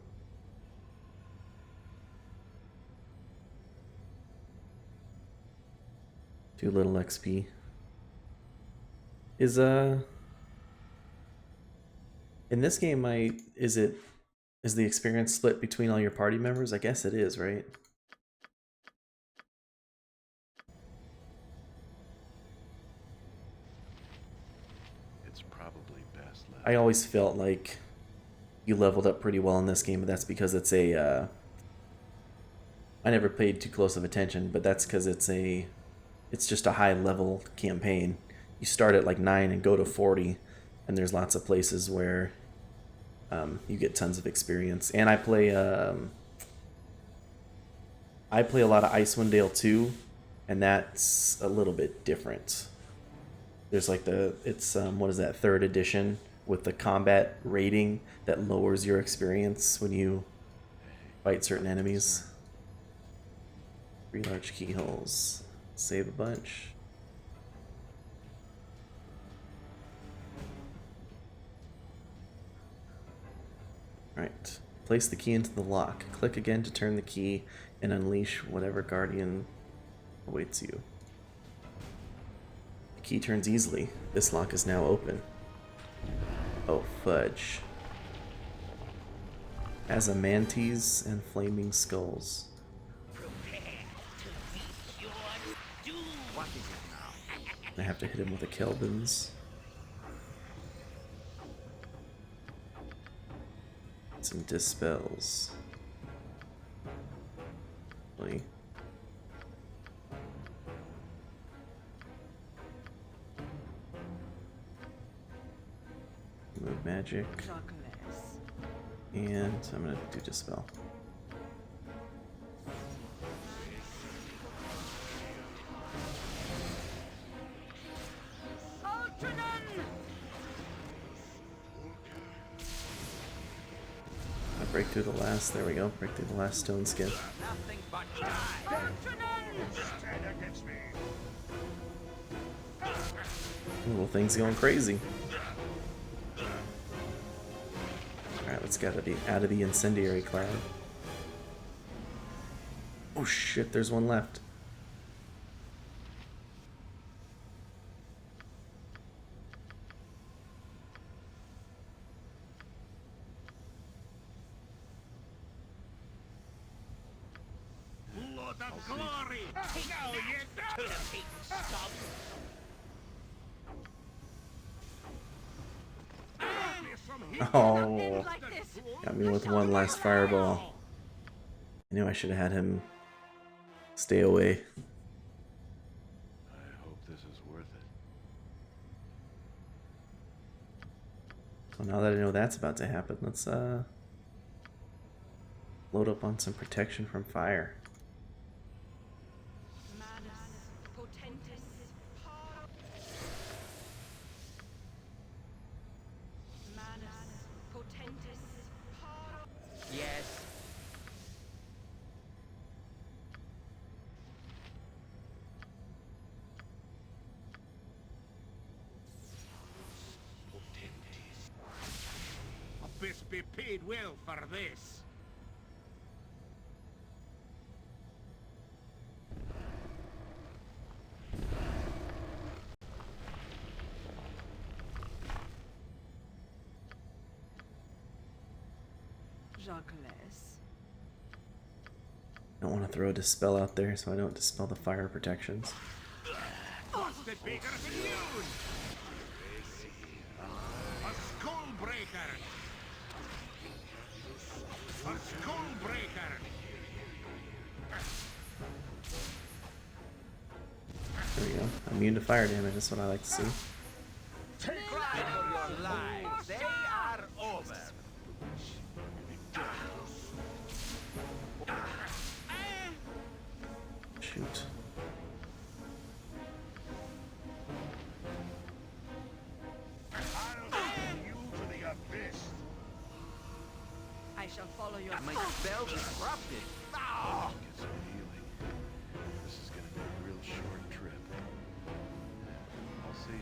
Too little XP. Is in this game is the experience split between all your party members? I guess it is, right? It's probably best left. I always felt like you leveled up pretty well in this game, but that's because it's a I never paid too close of attention, but that's because it's just a high level campaign. You start at like 9 and go to 40, and there's lots of places where you get tons of experience. And I play a lot of Icewind Dale 2, and that's a little bit different. There's like it's what is that, 3rd edition with the combat rating that lowers your experience when you fight certain enemies. 3 large keyholes. Save a bunch. Alright. Place the key into the lock. Click again to turn the key and unleash whatever guardian awaits you. The key turns easily. This lock is now open. Oh, fudge. As a mantis and flaming skulls. Prepare to meet your doom. I have to hit him with a Kelvin's. Some dispels. Really. Move magic. Chocolate. And I'm gonna do dispel. I break through the last. There we go. Break through the last stone skin. Nothing but die. Little thing's going crazy. Alright, let's get out of the incendiary cloud. Oh shit, there's one left. Blood of glory! Now you Turnip-eating scum! Oh, got me with one last fireball. I knew I should have had him stay away. I hope this is worth it. So now that I know that's about to happen, let's load up on some protection from fire. Yes. Abyss be paid well for this. Don't want to throw a dispel out there, so I don't dispel the fire protections. What's the bigger than you? A skull breaker! A skull breaker! There we go. Immune to fire damage, that's what I like to see. Cry for your lives. They are over. Shoot. I'll send you to the abyss! I shall follow your My spell disrupted. Ah! Get some healing. This is gonna be a real short trip. I'll see to it.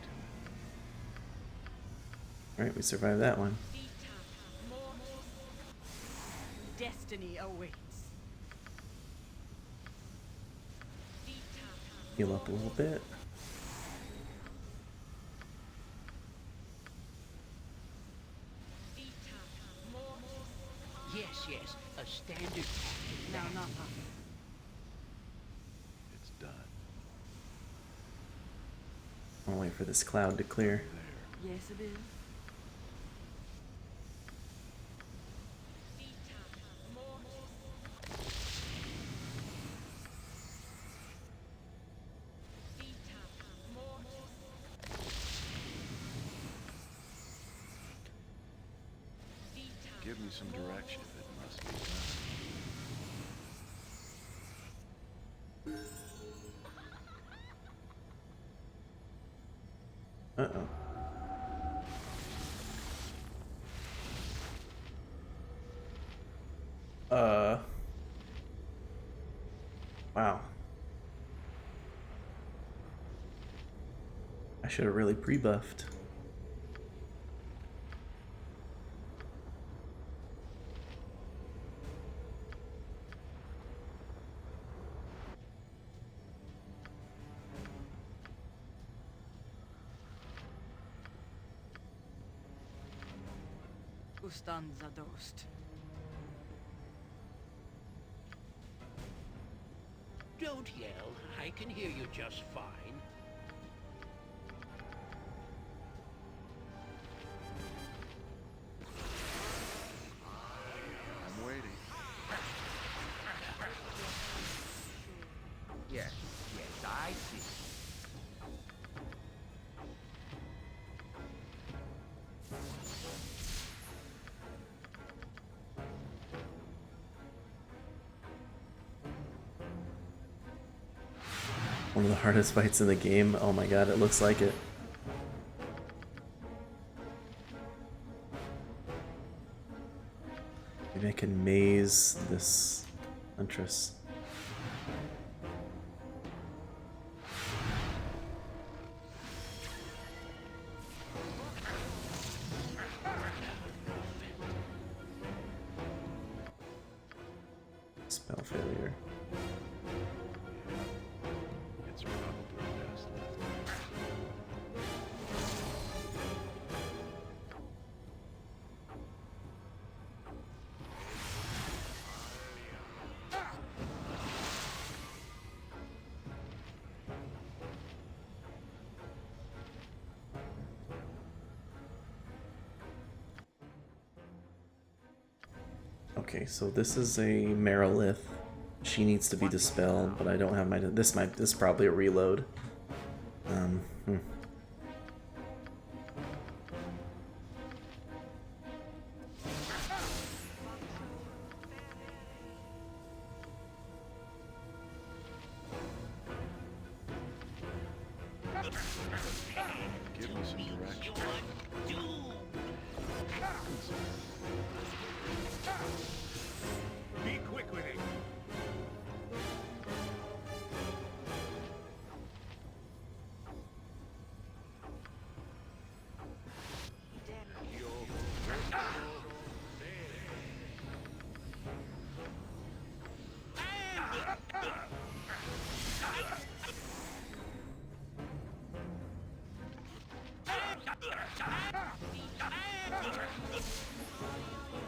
Alright, we survived that one. destiny awaits. Heal up a little bit. Yes, yes, a standard tactic. No, not up. It's done. I'll wait for this cloud to clear. There. Yes, it is. Give me some direction. It must be done. Uh-oh. Wow. I should have really pre-buffed. Ustanza dost. Don't yell. I can hear you just fine. One of the hardest fights in the game. Oh my god, it looks like it. Maybe I can maze this Huntress. Spell failure. It's probably best left. Okay, so this is a Merilith. She needs to be dispelled, but I don't have my. This is probably a reload. Hmm. Give me some direction. Be quick with it.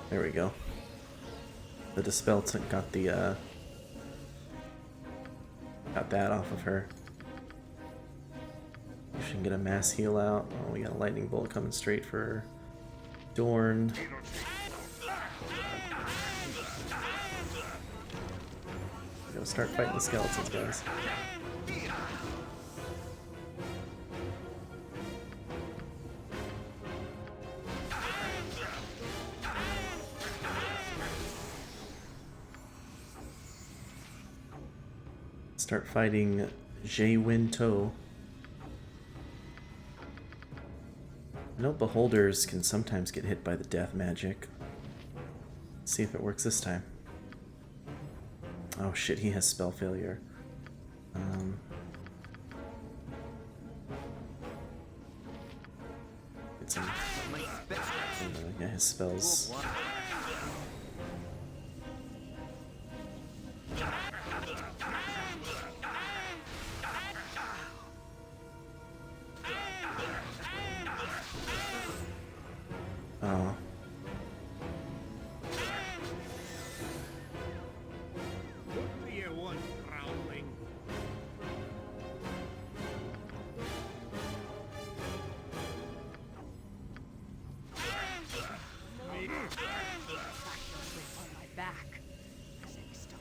There we go. The dispel got the got that off of her. She can get a mass heal out. Oh, we got a lightning bolt coming straight for Dorn. We gotta start fighting the skeletons, guys. Start fighting Jaewin To. I know beholders can sometimes get hit by the death magic. Let's see if it works this time. Oh shit, he has spell failure. Get some. Yeah, his spells. Oh. What do you want, Growling? On my back. As I stop.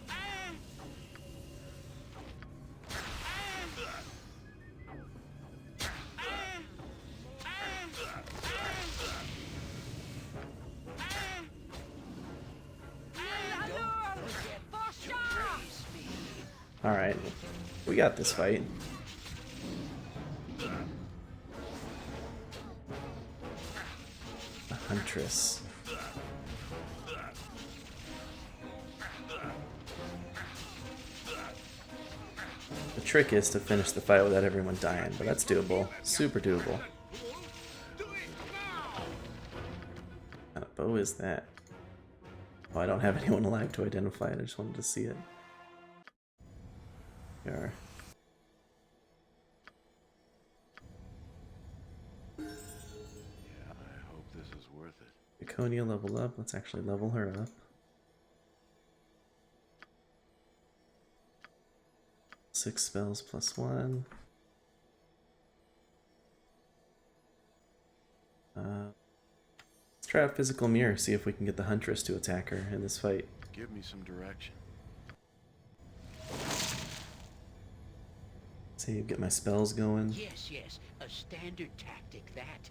Alright. We got this fight. The Huntress. The trick is to finish the fight without everyone dying, but that's doable. Super doable. Do it now! What kind of bow is that? Oh, I don't have anyone alive to identify it. I just wanted to see it. There. Yeah, I hope this is worth it. Draconia level up. Let's actually level her up. 6 spells plus 1. Let's try a physical mirror, see if we can get the Huntress to attack her in this fight. Give me some direction. See, get my spells going. Yes, yes, a standard tactic, that.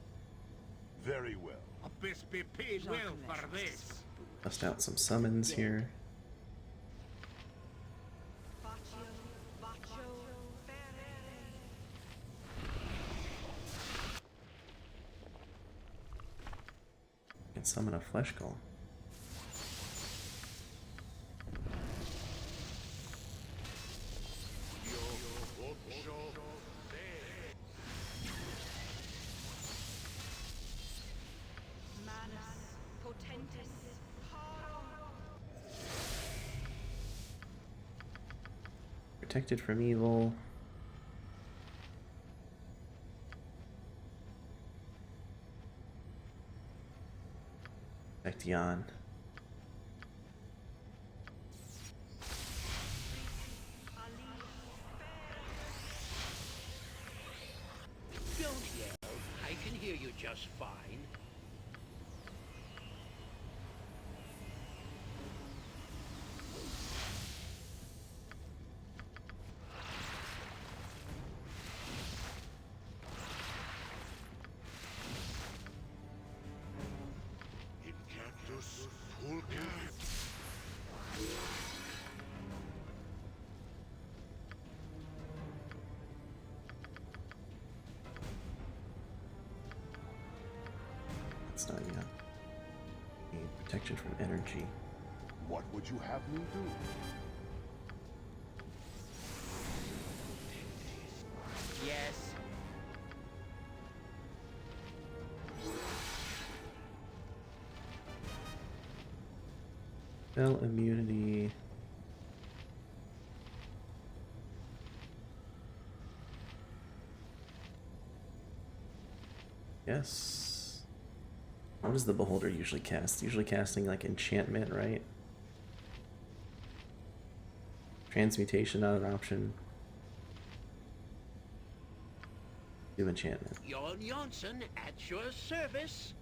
Very well. A best be paid well for this. Bust out some summons here. Can't summon a flesh golem. Manus potentis caro. Protected from evil. Protect Jan. Don't yell. I can hear you just fine. Incactus pulca. It's not Jan. Need protection from energy. What would you have me do? Yes. Spell immunity. Yes. What does the beholder usually cast? Usually casting like enchantment, right? Transmutation, not an option. Do enchantment. Jon Jonsson at your service.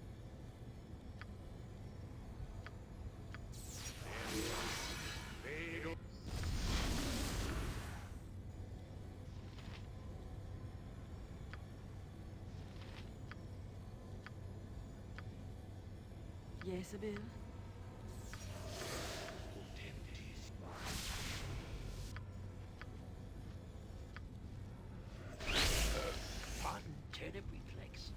Yes, Abil. Fun turnip reflex.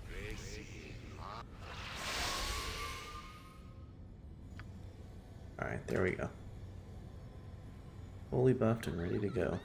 Alright, there we go. Fully buffed and ready to go.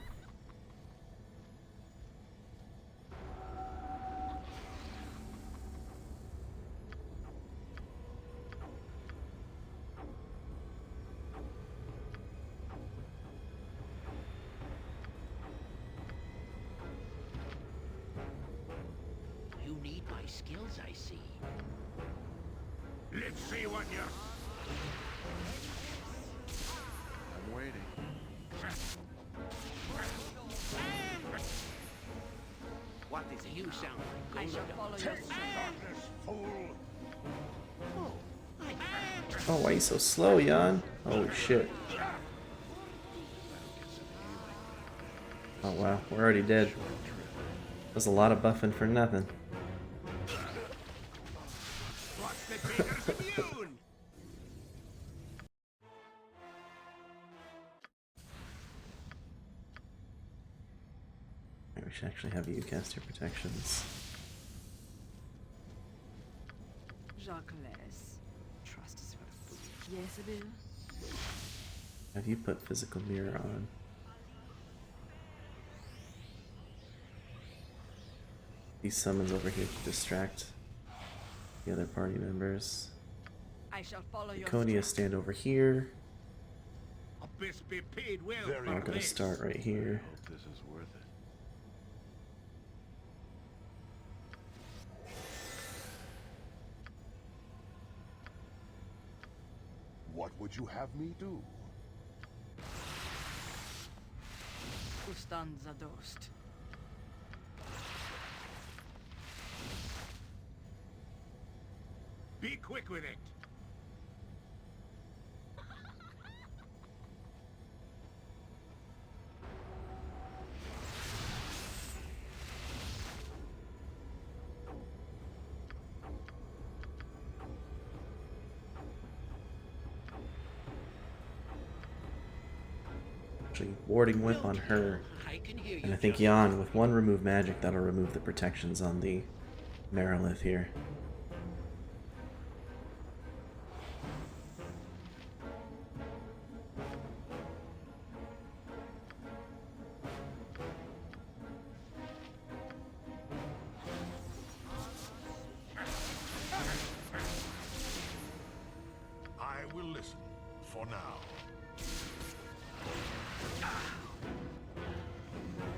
You need my skills, I see. Let's see what you... I'm waiting. What is it? You sound like I shall Golden. follow your suit. Fool! Oh, I Oh, why are you so slow, Jan? Oh shit. Oh wow, we're already dead. There's a lot of buffing for nothing. What's the trigger's immune? Alright, we should actually have you cast your protections. Jacques, trust is for a fool. Yes, Abil. Have you put physical mirror on? These summons over here to distract the other party members. I shall follow your Laconia steps. stand over here. Abyss be paid well We're for gonna this. start right here. Hope this is worth it. What would you have me do? Ustanza dost. Be quick with it. Actually, warding whip on her. I can hear you. And I think just Jan, with one remove magic, that'll remove the protections on the Merilith here. will listen. For now.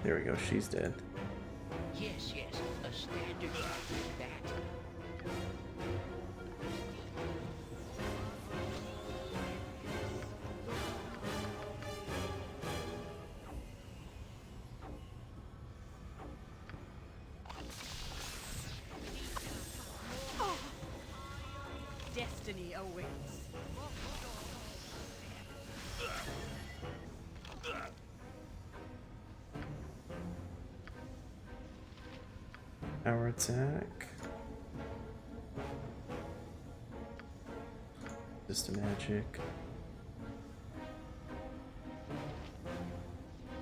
There we go, she's dead. Yes, yes, a standard like that. Destiny awaits. Power attack. Just a magic.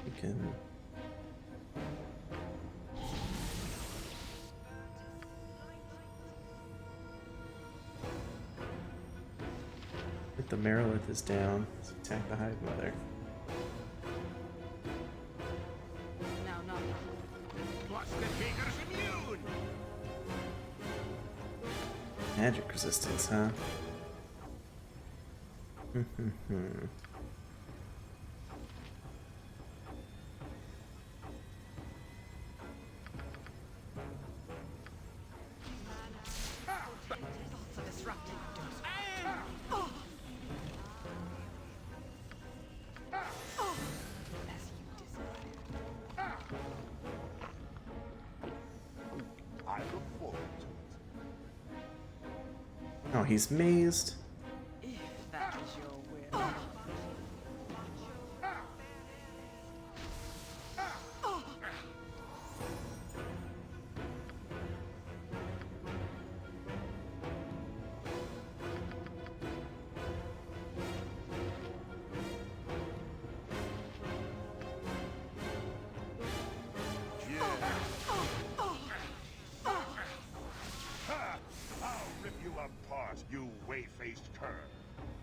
You can. If the Merilith is down, let's attack the Hive Mother. No. Plus the Taker's immune! Magic resistance, huh? Thoughts are disrupted. As you desire. I look forward to it. Oh, he's mazed. If that is your will. I'll rip you apart, you way-faced cur.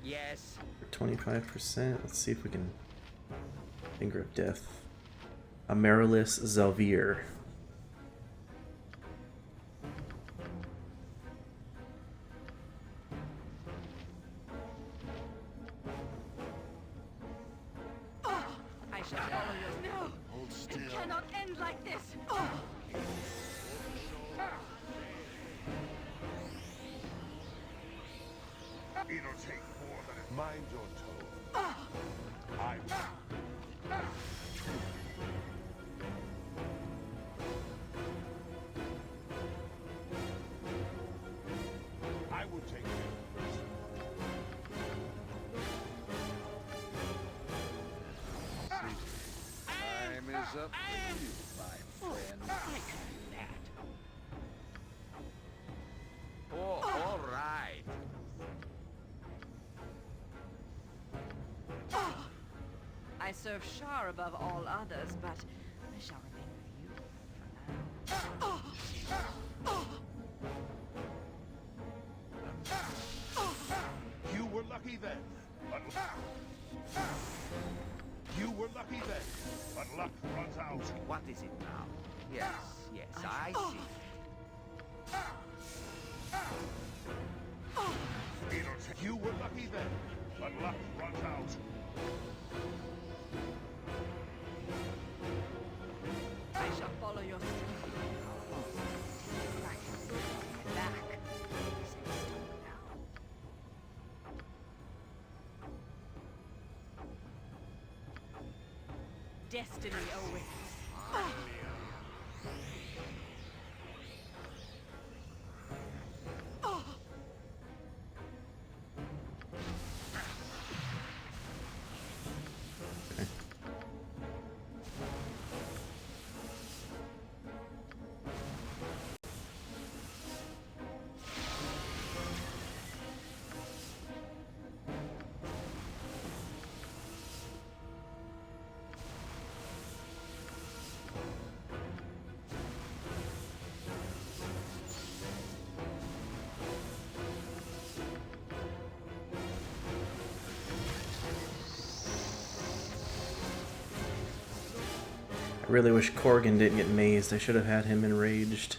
Yes. 25%. Let's see if we can. Finger of Death. Amaryllis Zalvir. I shall follow yours. No! Hold still. It cannot end like this! It'll take more than it. Mind your tone. I will. I will take care of this. Time is up for you, my friend. I can do that. Oh, all right. I serve Shar above all others, but I shall remain with you for now. You were lucky then, but you were lucky then, but luck runs out. What is it now? Yes, yes, I see. You were lucky then, but luck runs out. I shall follow your strength. Back. Say stop now. Destiny awaits. I really wish Corgan didn't get mazed. I should have had him enraged.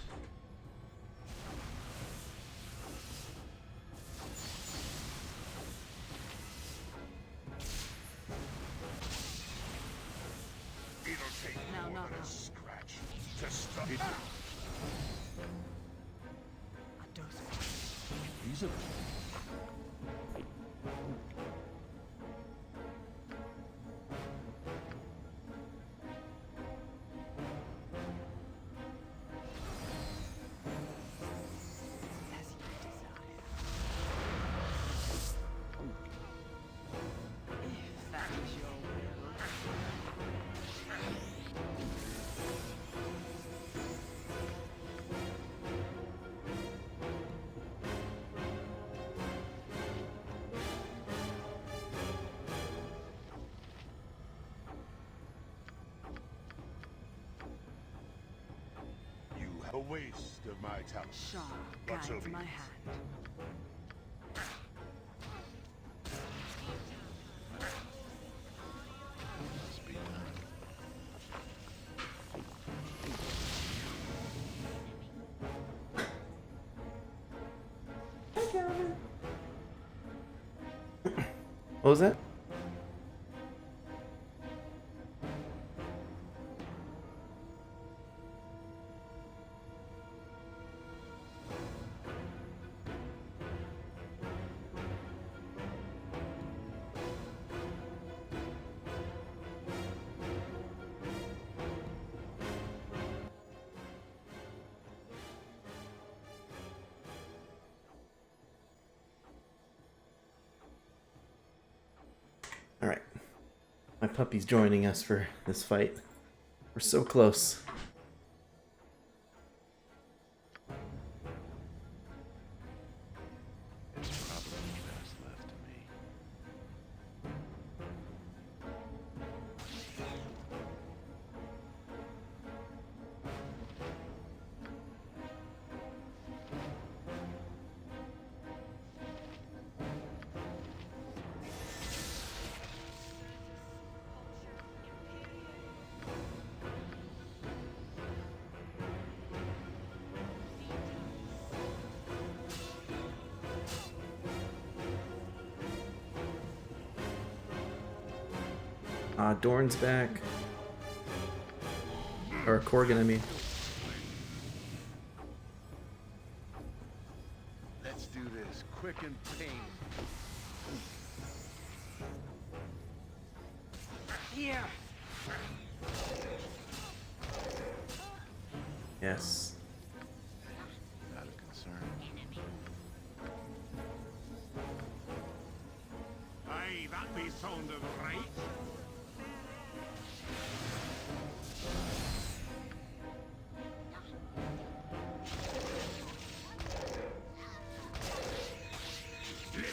As you desire. If that is your will. You have a waste of my talent. Shah But so guides be my it. hand. Must be done. What was that? Alright. My puppy's joining us for this fight. We're so close. It's probably best left to me. Dorn's back. Or Corgan, I mean. Let's do this quick and pain. Here. Yes. Not a concern. Aye, that be sounding right.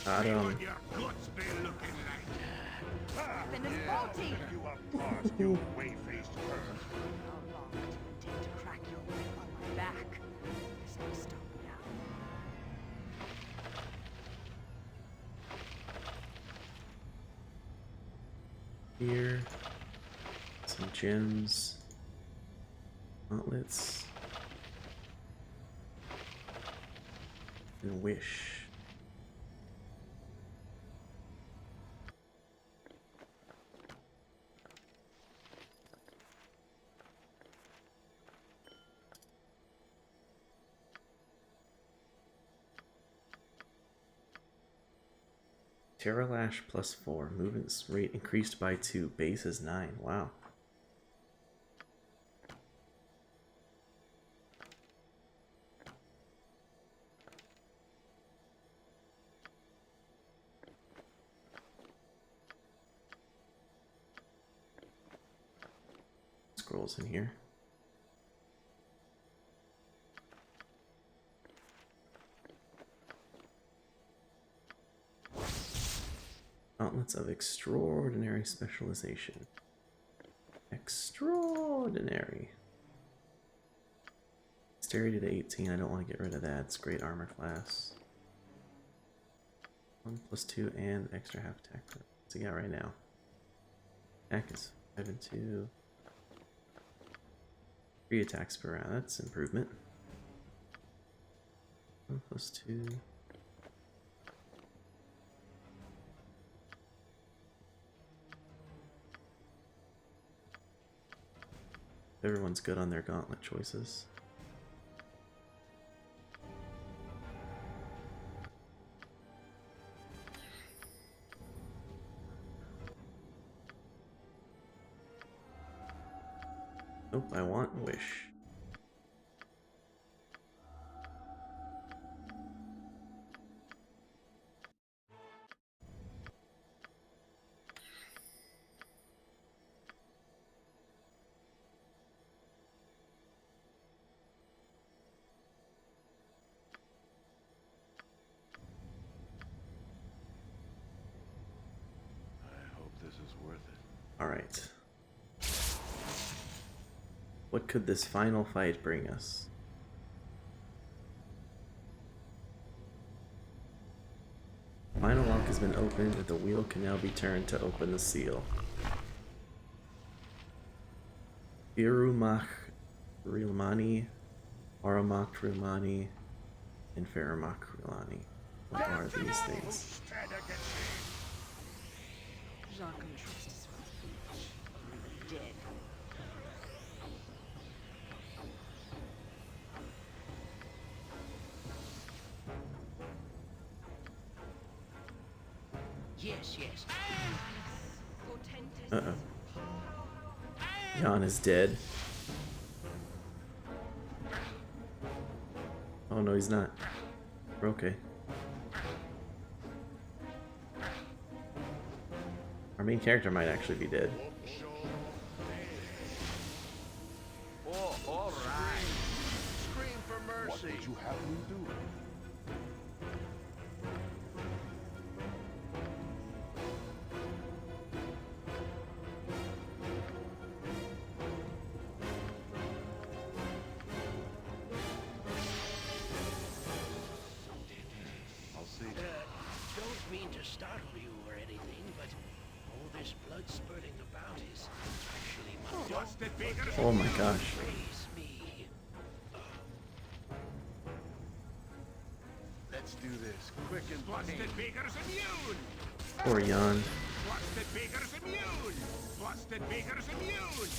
Got him. What your guts be looking like. Then it's faulty. You are past your way-faced curve. How long do you intend to crack your whip on my back? There's no stopping now. Here. Some gems. Gauntlets. And wish. Terra Lash plus 4. Movement rate increased by 2. Base is 9. Wow. Scrolls in here. Gauntlets of extraordinary specialization. Extraordinary. Dexterity to 18. I don't want to get rid of that. It's great armor class. 1+2 and extra half attack. What's he got right now? Attack is 5 and 2. 3 attacks per round. That's improvement. 1+2. Everyone's good on their gauntlet choices. Nope, I want wish. I hope this is worth it. Alright. What could this final fight bring us? Final lock has been opened and the wheel can now be turned to open the seal. Irumach Rilmani, Aramak Rilmani, and Faramak Rilani. What are these things? Jacques trusts us with foolish and the dead. Yes, yes. Uh-oh. Jan is dead. Oh no, he's not. We're okay. Our main character might actually be dead. Oh, all right. Scream for What mercy. would you have me do? I'll see to it. Don't mean to startle you or anything, but all this blood spurting about is actually my Busted beakers. Oh my gosh. raise me. Let's do this quick and Busted plain. beakers immune. Poor Jan. Busted beakers immune. Busted beakers immune.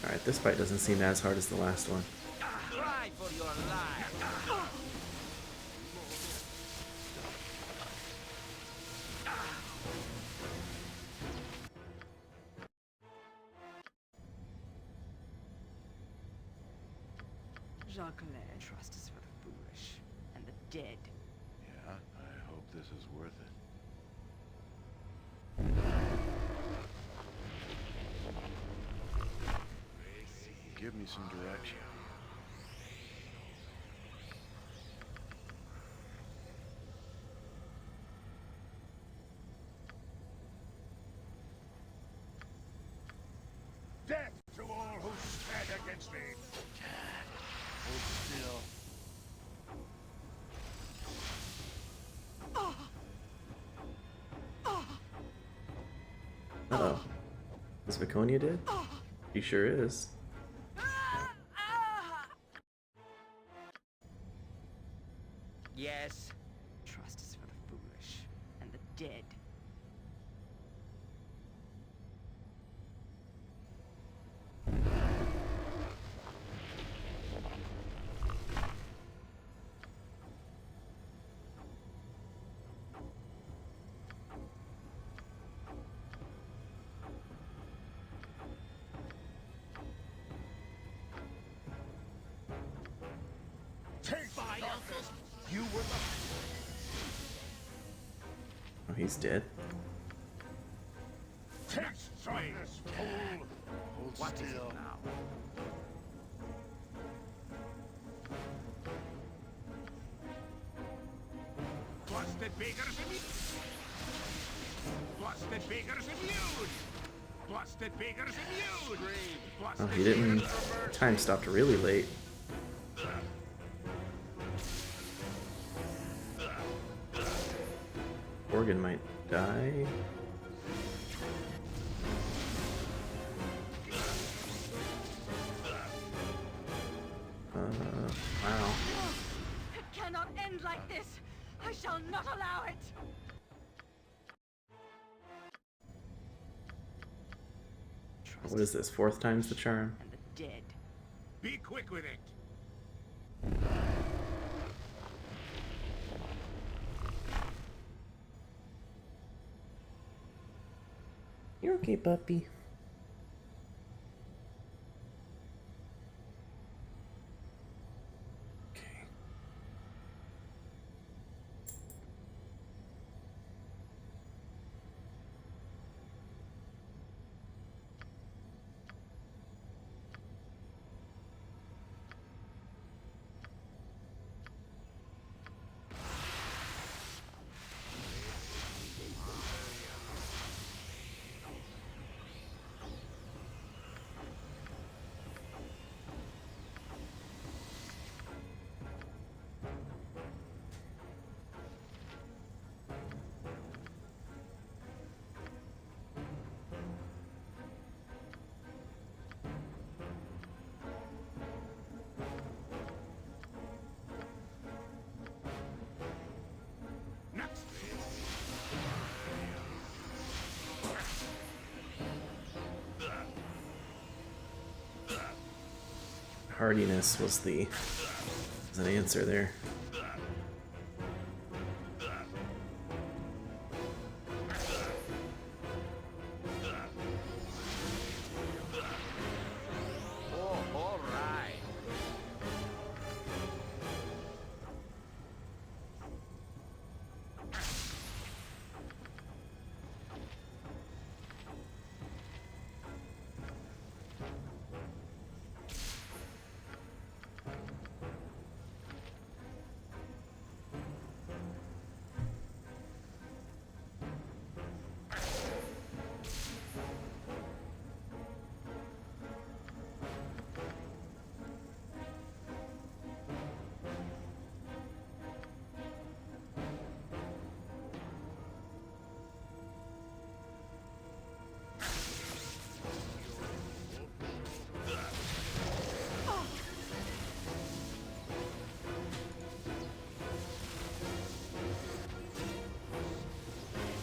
Alright, this fight doesn't seem as hard as the last one. Try for your life. Jacques trusts us for the foolish and the dead. Yeah, I hope this is worth it. Give me some direction. Death to all who stand against me! Hold still. Uh-oh. Is Viconia dead? He sure is. Yes. Trust us for the foolish and the dead. Take my uncles! You were the... Oh, he's dead. Take some of this, fool! Hold What is it still. now? Busted beakers immune. Busted beakers immune. Busted beakers immune. Oh, Busted he didn't. beakers for mercy. Time stopped really late. Organ might die. Wow. It cannot end like this. I shall not allow it. What is this? Fourth time's the charm? and the dead. Be quick with it. You're okay, puppy. Okay. Next. Hardiness was an answer there. Oh, all right.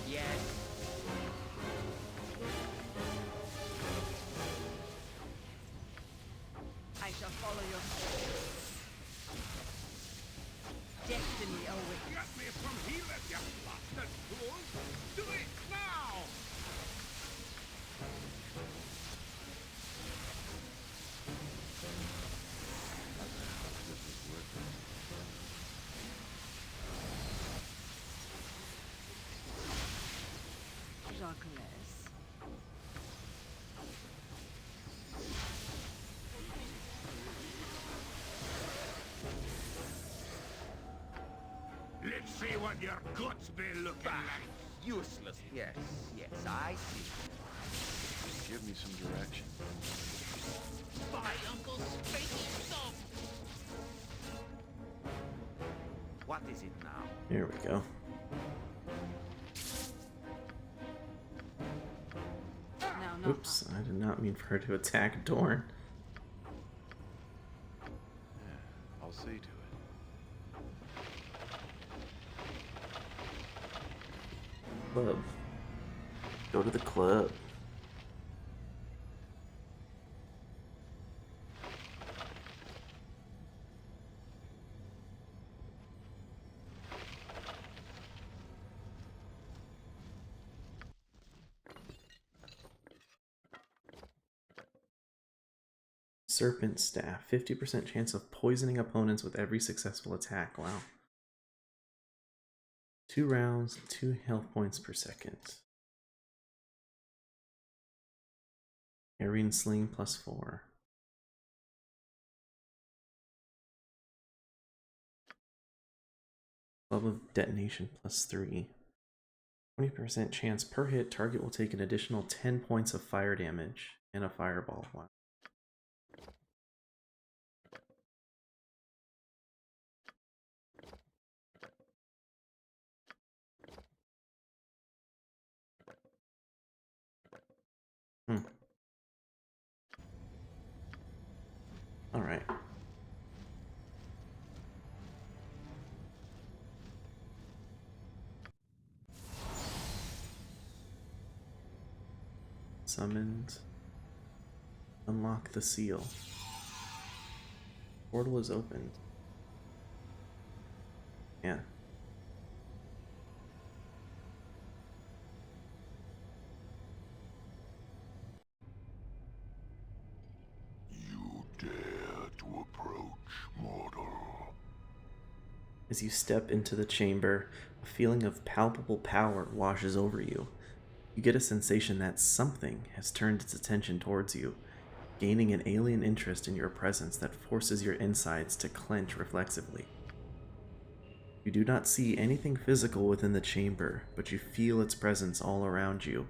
Yes. I shall follow your destiny awaits. Get me from here, you bastard fool! Do it now! Douglas. Let's see what your guts be looking Bah, like. useless. Yes, yes, I see. Give me some direction. By Uncle Spanky Thumb! What is it now? Here we go. Now, not Oops, I did not mean for her to attack Dorn. Yeah, I'll see to it. Club. Go to the club. Serpent Staff. 50% chance of poisoning opponents with every successful attack. Wow. 2 rounds, 2 health points per second. Aryan Sling +4. Club of Detonation +3. 20% chance per hit, target will take an additional 10 points of fire damage and a fireball. Wow. All right. Summoned. Unlock the seal. Portal is opened. Yeah. You dare to approach, mortal. As you step into the chamber, a feeling of palpable power washes over you. You get a sensation that something has turned its attention towards you, gaining an alien interest in your presence that forces your insides to clench reflexively. You do not see anything physical within the chamber, but you feel its presence all around you.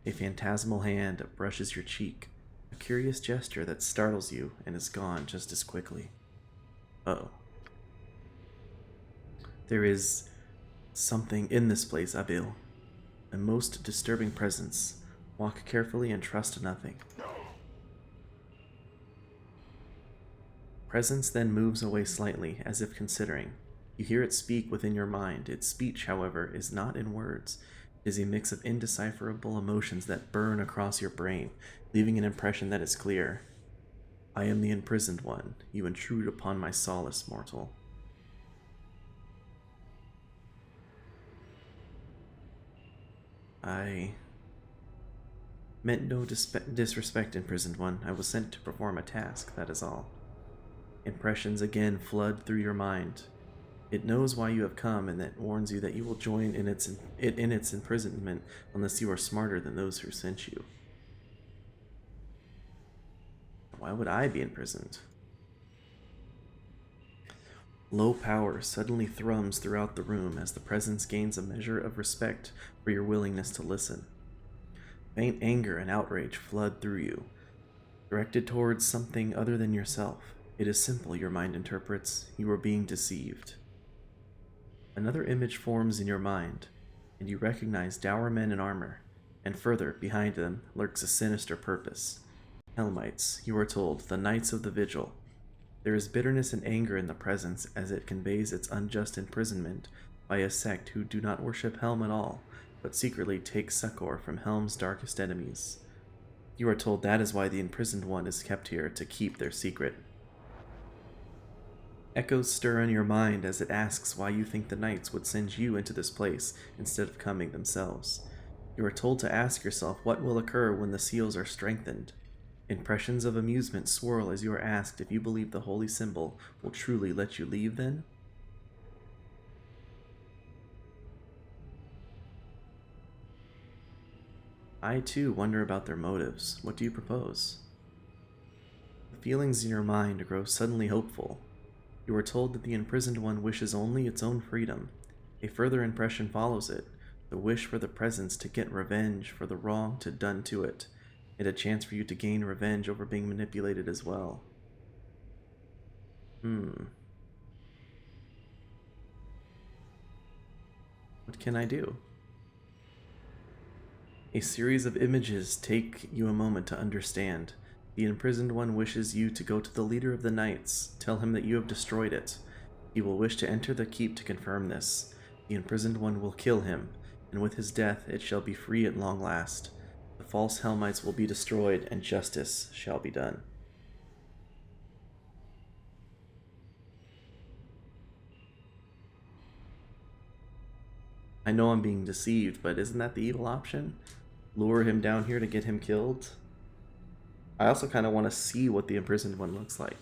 A phantasmal hand brushes your cheek, a curious gesture that startles you and is gone just as quickly. Uh-oh. There is something in this place, Abil. A most disturbing presence. Walk carefully and trust nothing. Presence then moves away slightly, as if considering. You hear it speak within your mind. Its speech, however, is not in words. It is a mix of indecipherable emotions that burn across your brain, leaving an impression that is clear. I am the imprisoned one. You intrude upon my solace, mortal. I meant no disrespect, imprisoned one. I was sent to perform a task, that is all. Impressions again flood through your mind. It knows why you have come, and that warns you that you will join in its imprisonment unless you are smarter than those who sent you. Why would I be imprisoned? Low power suddenly thrums throughout the room as the presence gains a measure of respect for your willingness to listen. Faint anger and outrage flood through you, directed towards something other than yourself. It is simple, your mind interprets. You are being deceived. Another image forms in your mind, and you recognize dour men in armor, and further, behind them, lurks a sinister purpose. Helmites, you are told, the Knights of the Vigil. There is bitterness and anger in the presence as it conveys its unjust imprisonment by a sect who do not worship Helm at all, but secretly take succor from Helm's darkest enemies. You are told that is why the imprisoned one is kept here, to keep their secret. Echoes stir in your mind as it asks why you think the Knights would send you into this place instead of coming themselves. You are told to ask yourself what will occur when the seals are strengthened. Impressions of amusement swirl as you are asked if you believe the holy symbol will truly let you leave then? I too wonder about their motives. What do you propose? The feelings in your mind grow suddenly hopeful. You are told that the imprisoned one wishes only its own freedom. A further impression follows it, the wish for the presence to get revenge for the wrong done to it, and a chance for you to gain revenge over being manipulated as well. What can I do? A series of images take you a moment to understand. The imprisoned one wishes you to go to the leader of the Knights, tell him that you have destroyed it. He will wish to enter the keep to confirm this. The imprisoned one will kill him, and with his death it shall be free at long last. The false Helmites will be destroyed, and justice shall be done. I know I'm being deceived, but isn't that the evil option? Lure him down here to get him killed? I also kind of want to see what the imprisoned one looks like.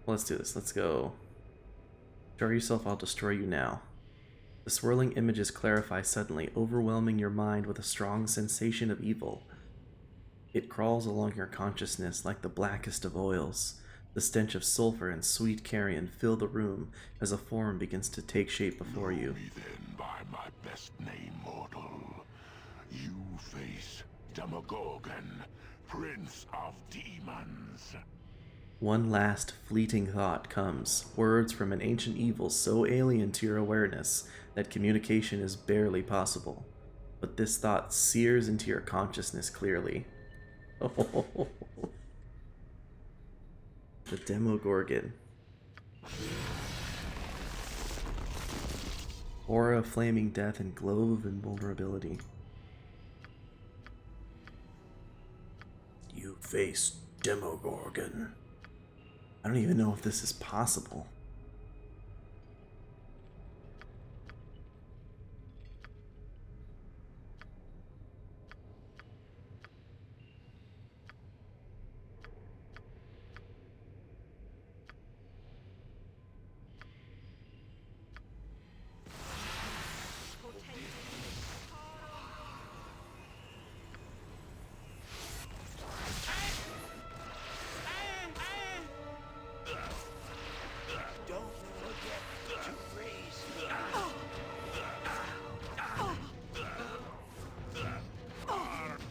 Let's do this. Let's go. Show yourself, I'll destroy you now. The swirling images clarify suddenly, overwhelming your mind with a strong sensation of evil. It crawls along your consciousness like the blackest of oils. The stench of sulfur and sweet carrion fill the room as a form begins to take shape before you. Know me then by my best name, mortal. You face Demogorgon, Prince of Demons. One last fleeting thought comes, words from an ancient evil so alien to your awareness that communication is barely possible. But this thought sears into your consciousness clearly. The Demogorgon. Aura of flaming death and glow of invulnerability. You face Demogorgon. I don't even know if this is possible. Don't forget to raise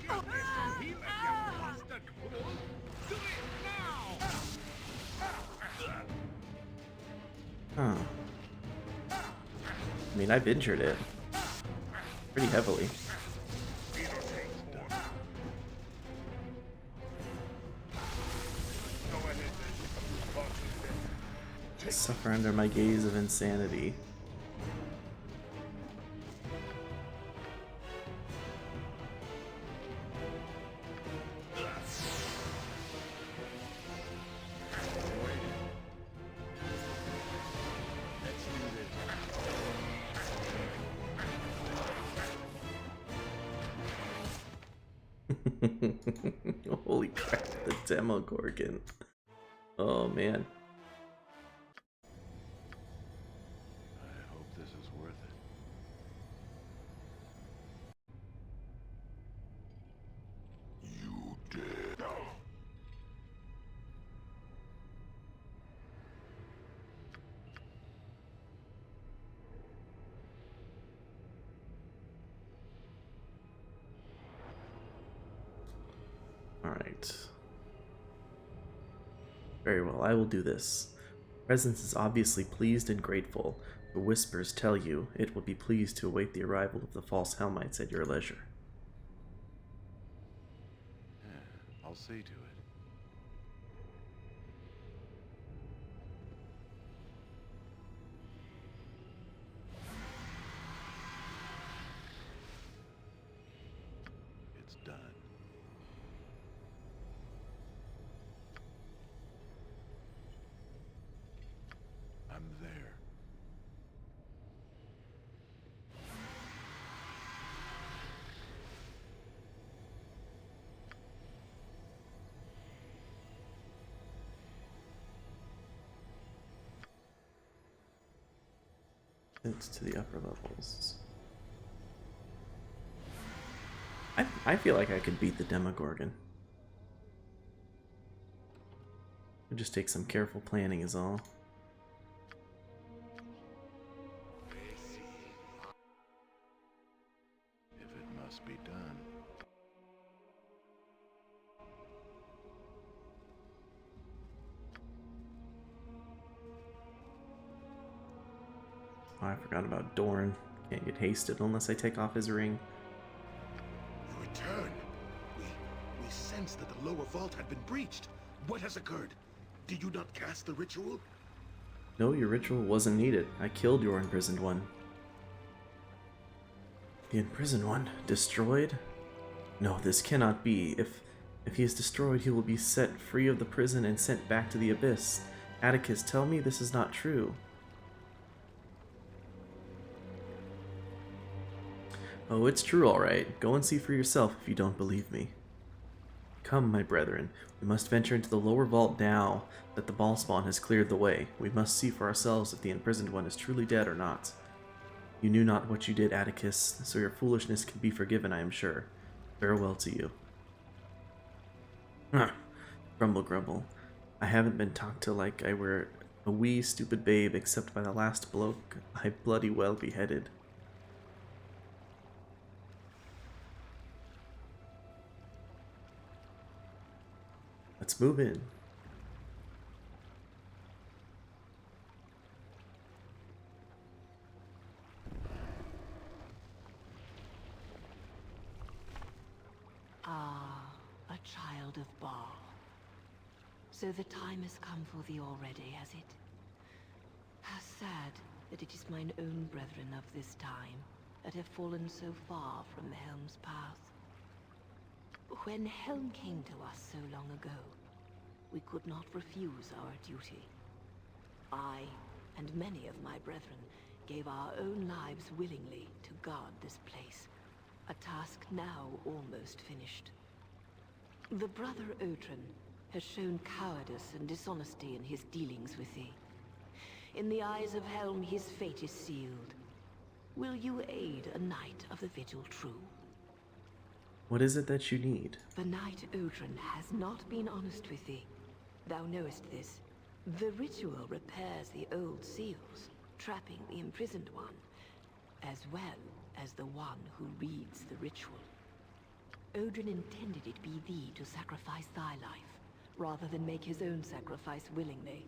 He let you bastard fool! Do it now! Huh. I mean, I've injured it pretty heavily. I suffer under my gaze of insanity. Holy crap, the Demogorgon. Oh man. I hope this is worth it. You did. Alright. Very well, I will do this. Presence is obviously pleased and grateful. The whispers tell you it will be pleased to await the arrival of the false Helmites at your leisure. Yeah, I'll see to it. It's done. I'm there. It's to the upper levels. I feel like I could beat the Demogorgon. It just takes some careful planning is all. If it must be done. Oh, I forgot about Dorn. Can't get hasted unless I take off his ring. You return. We sensed that the lower vault had been breached. What has occurred? Did you not cast the ritual? No, your ritual wasn't needed. I killed your imprisoned one. The imprisoned one? Destroyed? No, this cannot be. If he is destroyed, he will be set free of the prison and sent back to the abyss. Atticus, tell me this is not true. Oh, it's true, all right. Go and see for yourself if you don't believe me. Come, my brethren. We must venture into the lower vault now that the ball spawn has cleared the way. We must see for ourselves if the imprisoned one is truly dead or not. You knew not what you did, Atticus, so your foolishness can be forgiven, I am sure. Farewell to you. Grumble, grumble. I haven't been talked to like I were a wee stupid babe except by the last bloke I bloody well beheaded. Let's move in. Ah, a child of Baal. So the time has come for thee already, has it? How sad that it is mine own brethren of this time that have fallen so far from the helm's path. When Helm came to us so long ago, we could not refuse our duty. I, and many of my brethren, gave our own lives willingly to guard this place, a task now almost finished. The brother Odrin has shown cowardice and dishonesty in his dealings with thee. In the eyes of Helm, his fate is sealed. Will you aid a knight of the Vigil true? What is it that you need? The knight Odrin has not been honest with thee. Thou knowest this. The ritual repairs the old seals, trapping the imprisoned one, as well as the one who reads the ritual. Odrin intended it be thee to sacrifice thy life, rather than make his own sacrifice willingly.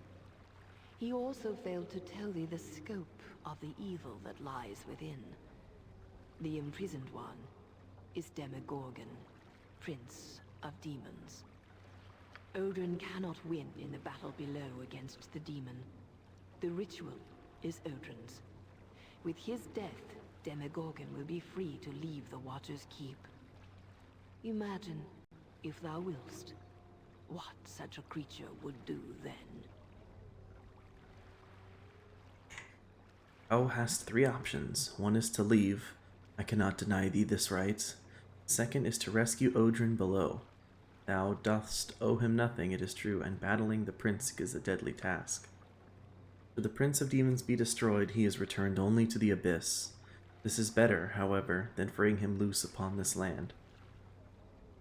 He also failed to tell thee the scope of the evil that lies within. The imprisoned one is Demogorgon, Prince of Demons. Odrin cannot win in the battle below against the demon. The ritual is Odrin's. With his death, Demogorgon will be free to leave the Watcher's Keep. Imagine, if thou willst, what such a creature would do then. Thou hast three options. One is to leave. I cannot deny thee this right. Second is to rescue Odrin below. Thou dost owe him nothing, it is true, and battling the prince is a deadly task. Should the Prince of Demons be destroyed, he is returned only to the Abyss. This is better, however, than freeing him loose upon this land.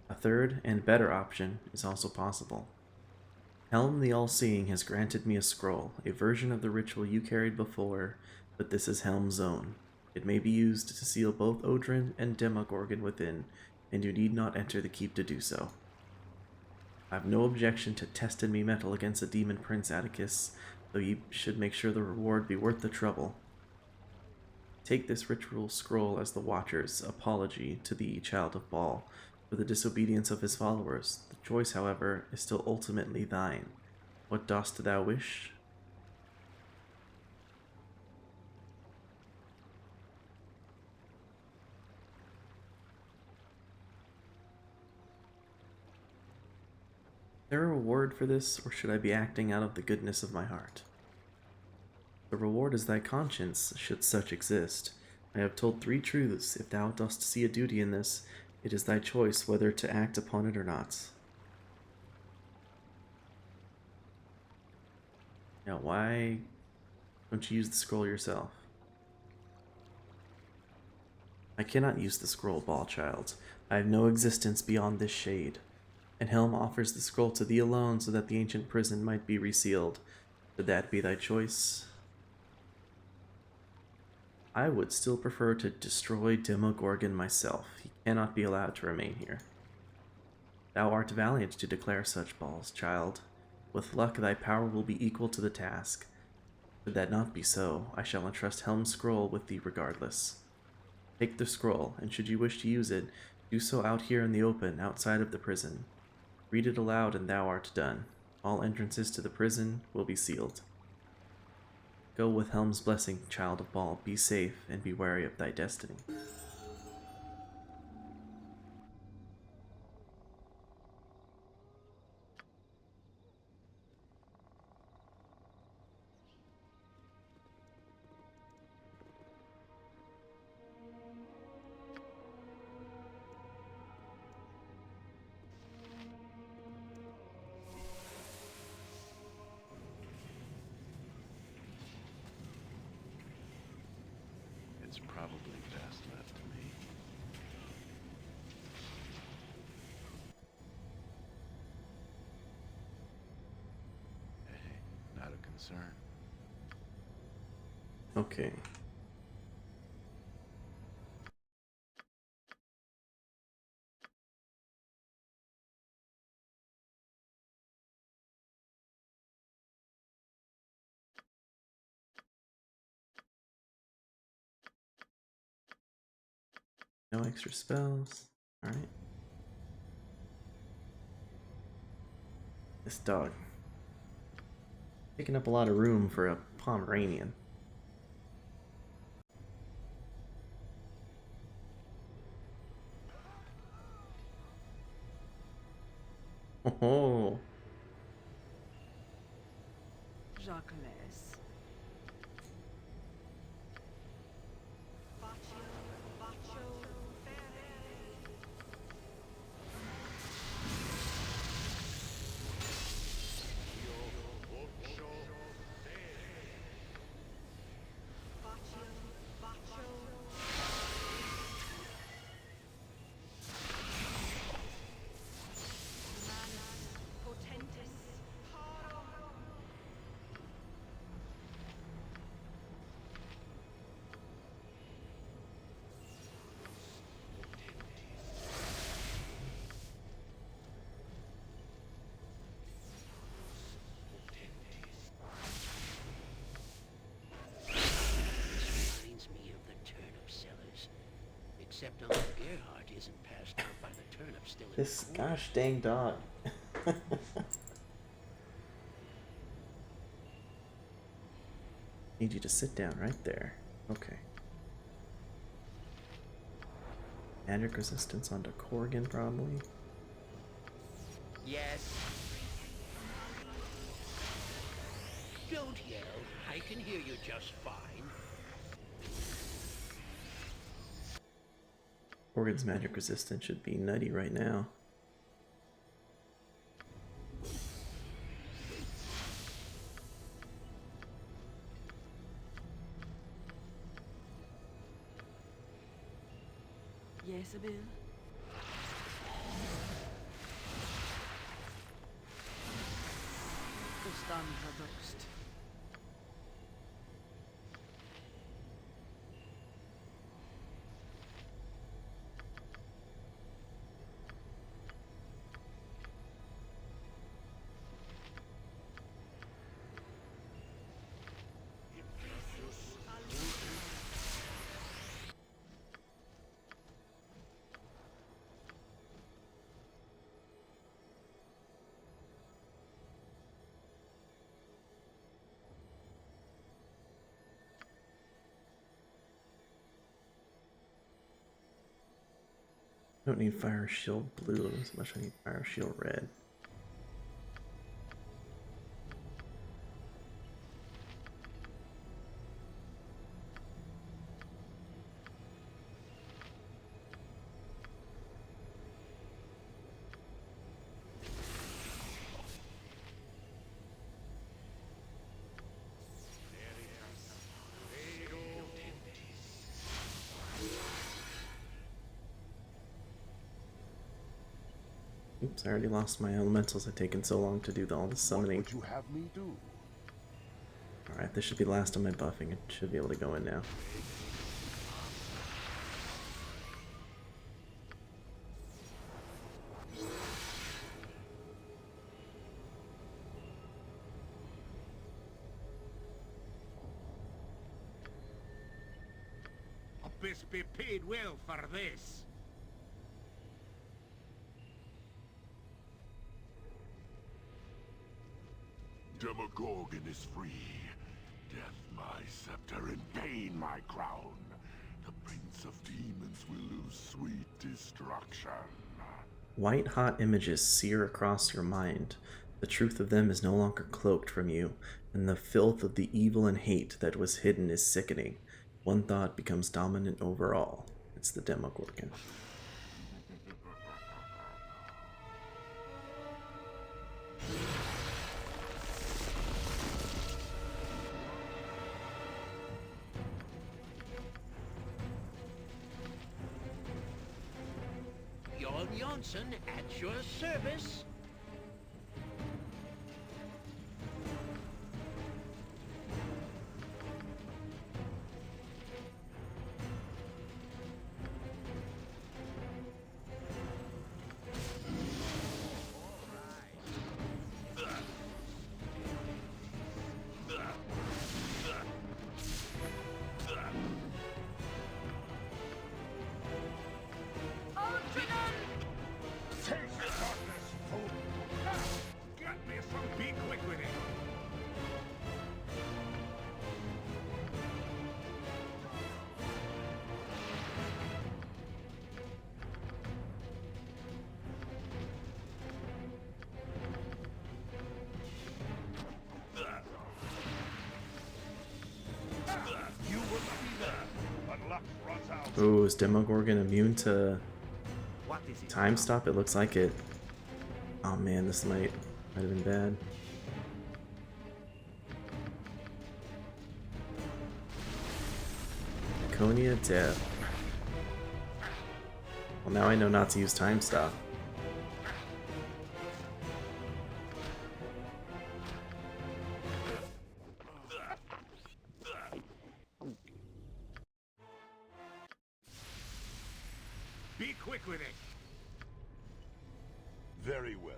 A third and better option is also possible. Helm the All-Seeing has granted me a scroll, a version of the ritual you carried before, but this is Helm's own. It may be used to seal both Odrin and Demogorgon within, and you need not enter the keep to do so. I have no objection to tested me metal against the demon prince Atticus, though you should make sure the reward be worth the trouble. Take this ritual scroll as the Watcher's apology to the Child of Baal for the disobedience of his followers. The choice, however, is still ultimately thine. What dost thou wish? Is there a reward for this, or should I be acting out of the goodness of my heart? The reward is thy conscience, should such exist. I have told three truths. If thou dost see a duty in this, it is thy choice whether to act upon it or not. Now, why don't you use the scroll yourself? I cannot use the scroll, Ball Child. I have no existence beyond this shade. And Helm offers the scroll to thee alone so that the ancient prison might be resealed. Should that be thy choice? I would still prefer to destroy Demogorgon myself. He cannot be allowed to remain here. Thou art valiant to declare such, Balls, child. With luck, thy power will be equal to the task. Should that not be so, I shall entrust Helm's scroll with thee regardless. Take the scroll, and should you wish to use it, do so out here in the open, outside of the prison. Read it aloud, and thou art done. All entrances to the prison will be sealed. Go with Helm's blessing, Child of Baal. Be safe, and be wary of thy destiny. It's probably best left to me. Hey, not a concern. Okay. No extra spells. Alright. This dog. Taking up a lot of room for a Pomeranian. Oh, Jacques. Reminds me of the turnip sellers. Except Uncle Gerhardt isn't passed out by the turnip still in this the corner. gosh dang dog. Need you to sit down right there. Okay. Magic resistance onto Corrigan, probably. Yes. Don't yell. I can hear you just fine. Corrigan's magic resistance should be nutty right now. Yes, Abel? Verstanden, Herr Durst. I don't need fire shield blue as much as I need fire shield red. Oops, I already lost my elementals. I've taken so long to do all this summoning. What would you have me do? Alright, this should be last on my buffing. It should be able to go in now. I'll best be paid well for this. Demogorgon is free. Death my scepter and pain my crown. The Prince of Demons will lose sweet destruction. White hot images sear across your mind. The truth of them is no longer cloaked from you, and the filth of the evil and hate that was hidden is sickening. One thought becomes dominant over all. It's the Demogorgon. Jon Johnson at your service. Take the darkness, fool! luck runs out. Ooh, is Demogorgon immune to What is it? time stop? It looks like it. Oh man, this might have been bad. Laconia Death. Well, now I know not to use time stop. Be quick with it. Very well.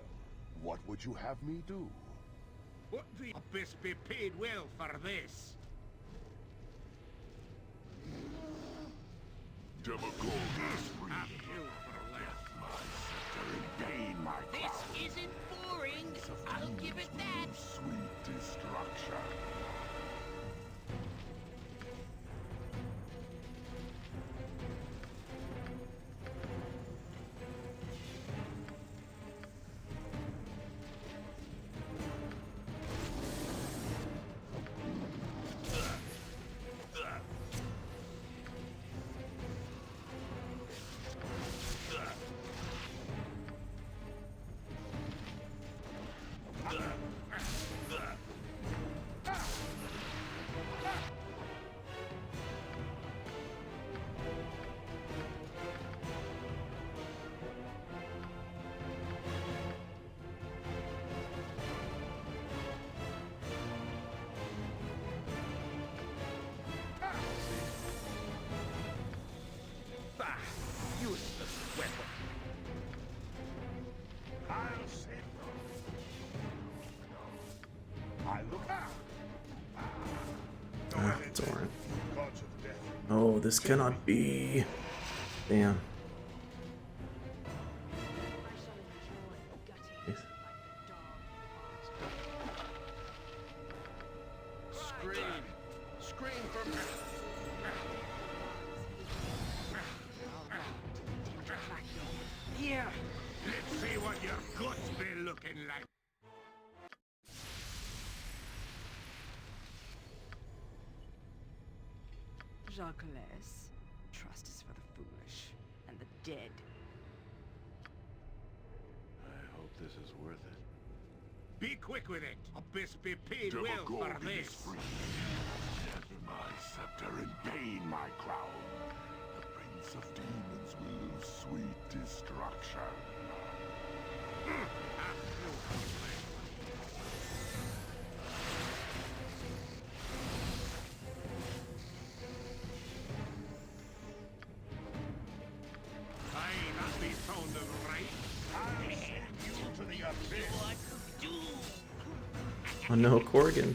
What would you have me do? What the abyss be paid well for this? Demogorgon is free. I've killed for less. My scepter in pain, my This crown. isn't boring. I'll give it that. Sweet destruction. Bah! Useless weapon. I'll save them. I look out. Ah, it's alright. Gods of death. Oh, this cannot be. Damn. Scream! Scream for me! Here! Let's see what your guts be looking like. Jacques, trust is for the foolish and the dead. I hope this is worth it. Be quick with it. Abyss be paid well for Demogorgon is this. free. Death my scepter and pain my crown. The Prince of Demons will lose sweet destruction. Aye, that be sounding right. I'll send you to the abyss. What do? Oh no, Corrigan.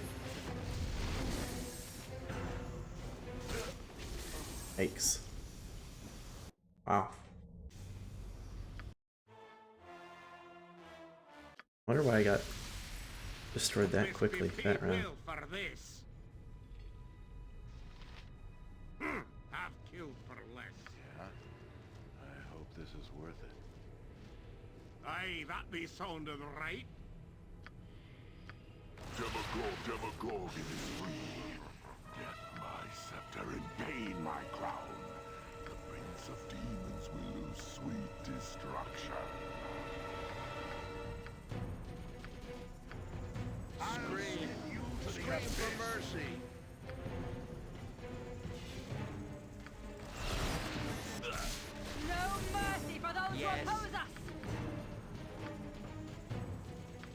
Yikes. Wow. Wonder why I got destroyed that Abyss quickly be that paid round. well for this. I've killed for less. Yeah? I hope this is worth it. Aye, that be sounding right. Demogorgon is free. Death my scepter and pain my crown. The Prince of Demons will lose sweet destruction. Scream! Scream for mercy! No mercy for those Yes. who oppose us!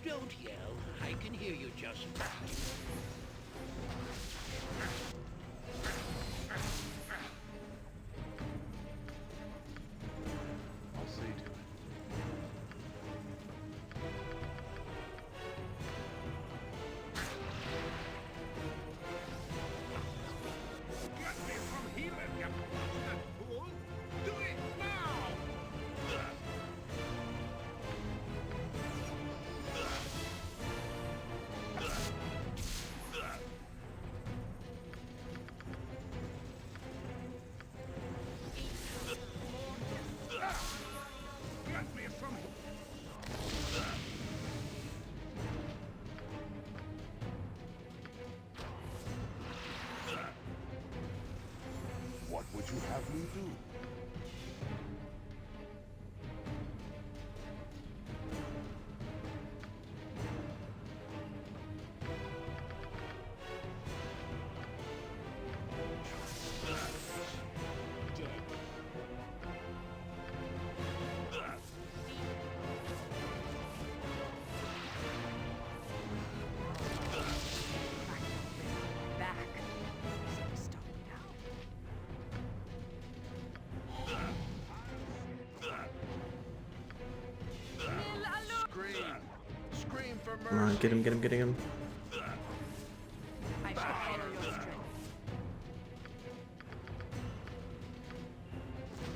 Don't yell. I can hear you just fine. I'll see to it. Get me from here, you bastard fool! Do it now! What would you have me do? Back. Stop now. Scream. Scream for Come on, mercy. get him, get him, get him. I shall follow your strength.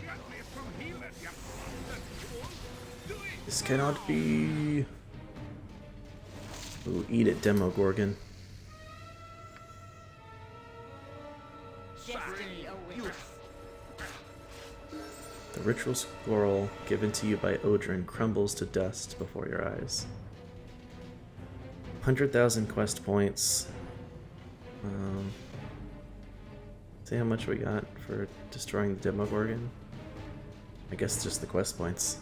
Get me from here, you bastard. Do it. This cannot be. Ooh, eat it, Demogorgon. Destiny awaits. The ritual scroll given to you by Odrin crumbles to dust before your eyes. 100,000 quest points. See how much we got for destroying the Demogorgon? I guess just the quest points.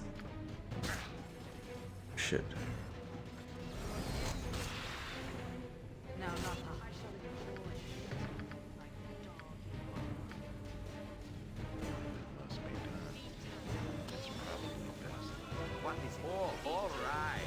Shit. Now, not I Must be done. It's probably past that. What is it? Oh, all right.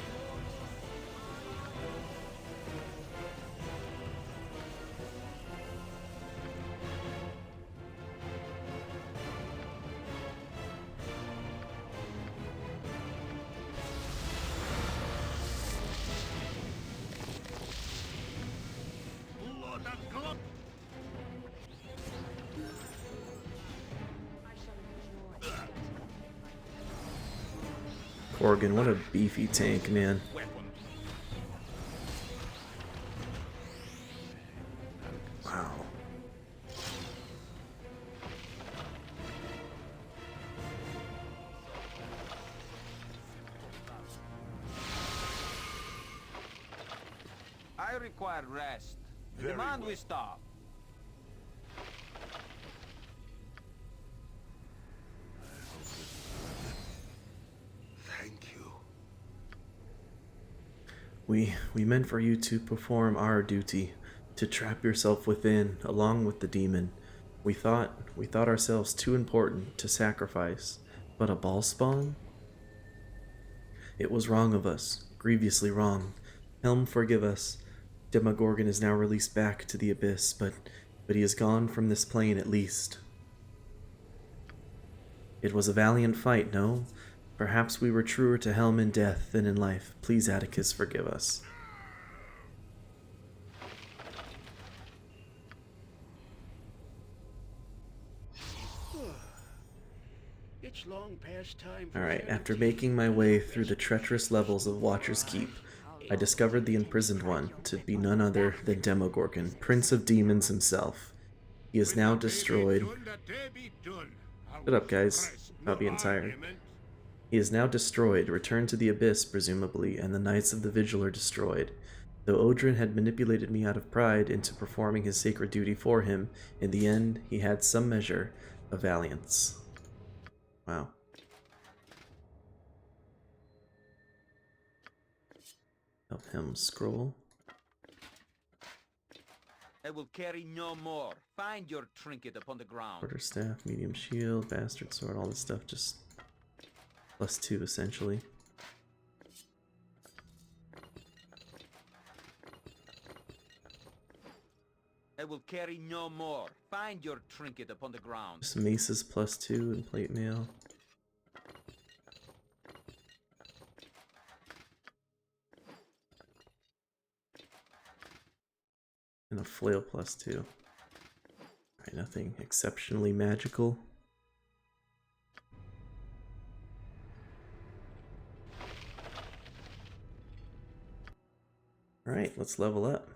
Blood and glut. Corgan, what a beefy tank, man. Wow. I require rest. Very Demand well. we stop. Thank you. We meant for you to perform our duty, to trap yourself within, along with the demon. We thought ourselves too important to sacrifice, but a ball spawn? It was wrong of us, grievously wrong. Helm, forgive us. Demogorgon is now released back to the abyss, but he is gone from this plane at least. It was a valiant fight, no? Perhaps we were truer to Helm in death than in life. Please, Atticus, forgive us. It's long past time for Alright, fairy after tales. making my way through the treacherous levels of Watcher's Keep, I discovered the Imprisoned One to be none other than Demogorgon, Prince of Demons himself. He is now destroyed. Shut up, guys. About being tired. He is now destroyed, returned to the Abyss, presumably, and the Knights of the Vigil are destroyed. Though Odrin had manipulated me out of pride into performing his sacred duty for him, in the end, he had some measure of valiance. Wow. Help him scroll. I will carry no more. Find your trinket upon the ground. Quarterstaff, medium shield, bastard sword, all this stuff just +2 essentially. I will carry no more. Find your trinket upon the ground. Just maces +2 and plate mail. And a flail +2. Alright, nothing exceptionally magical. Alright, let's level up.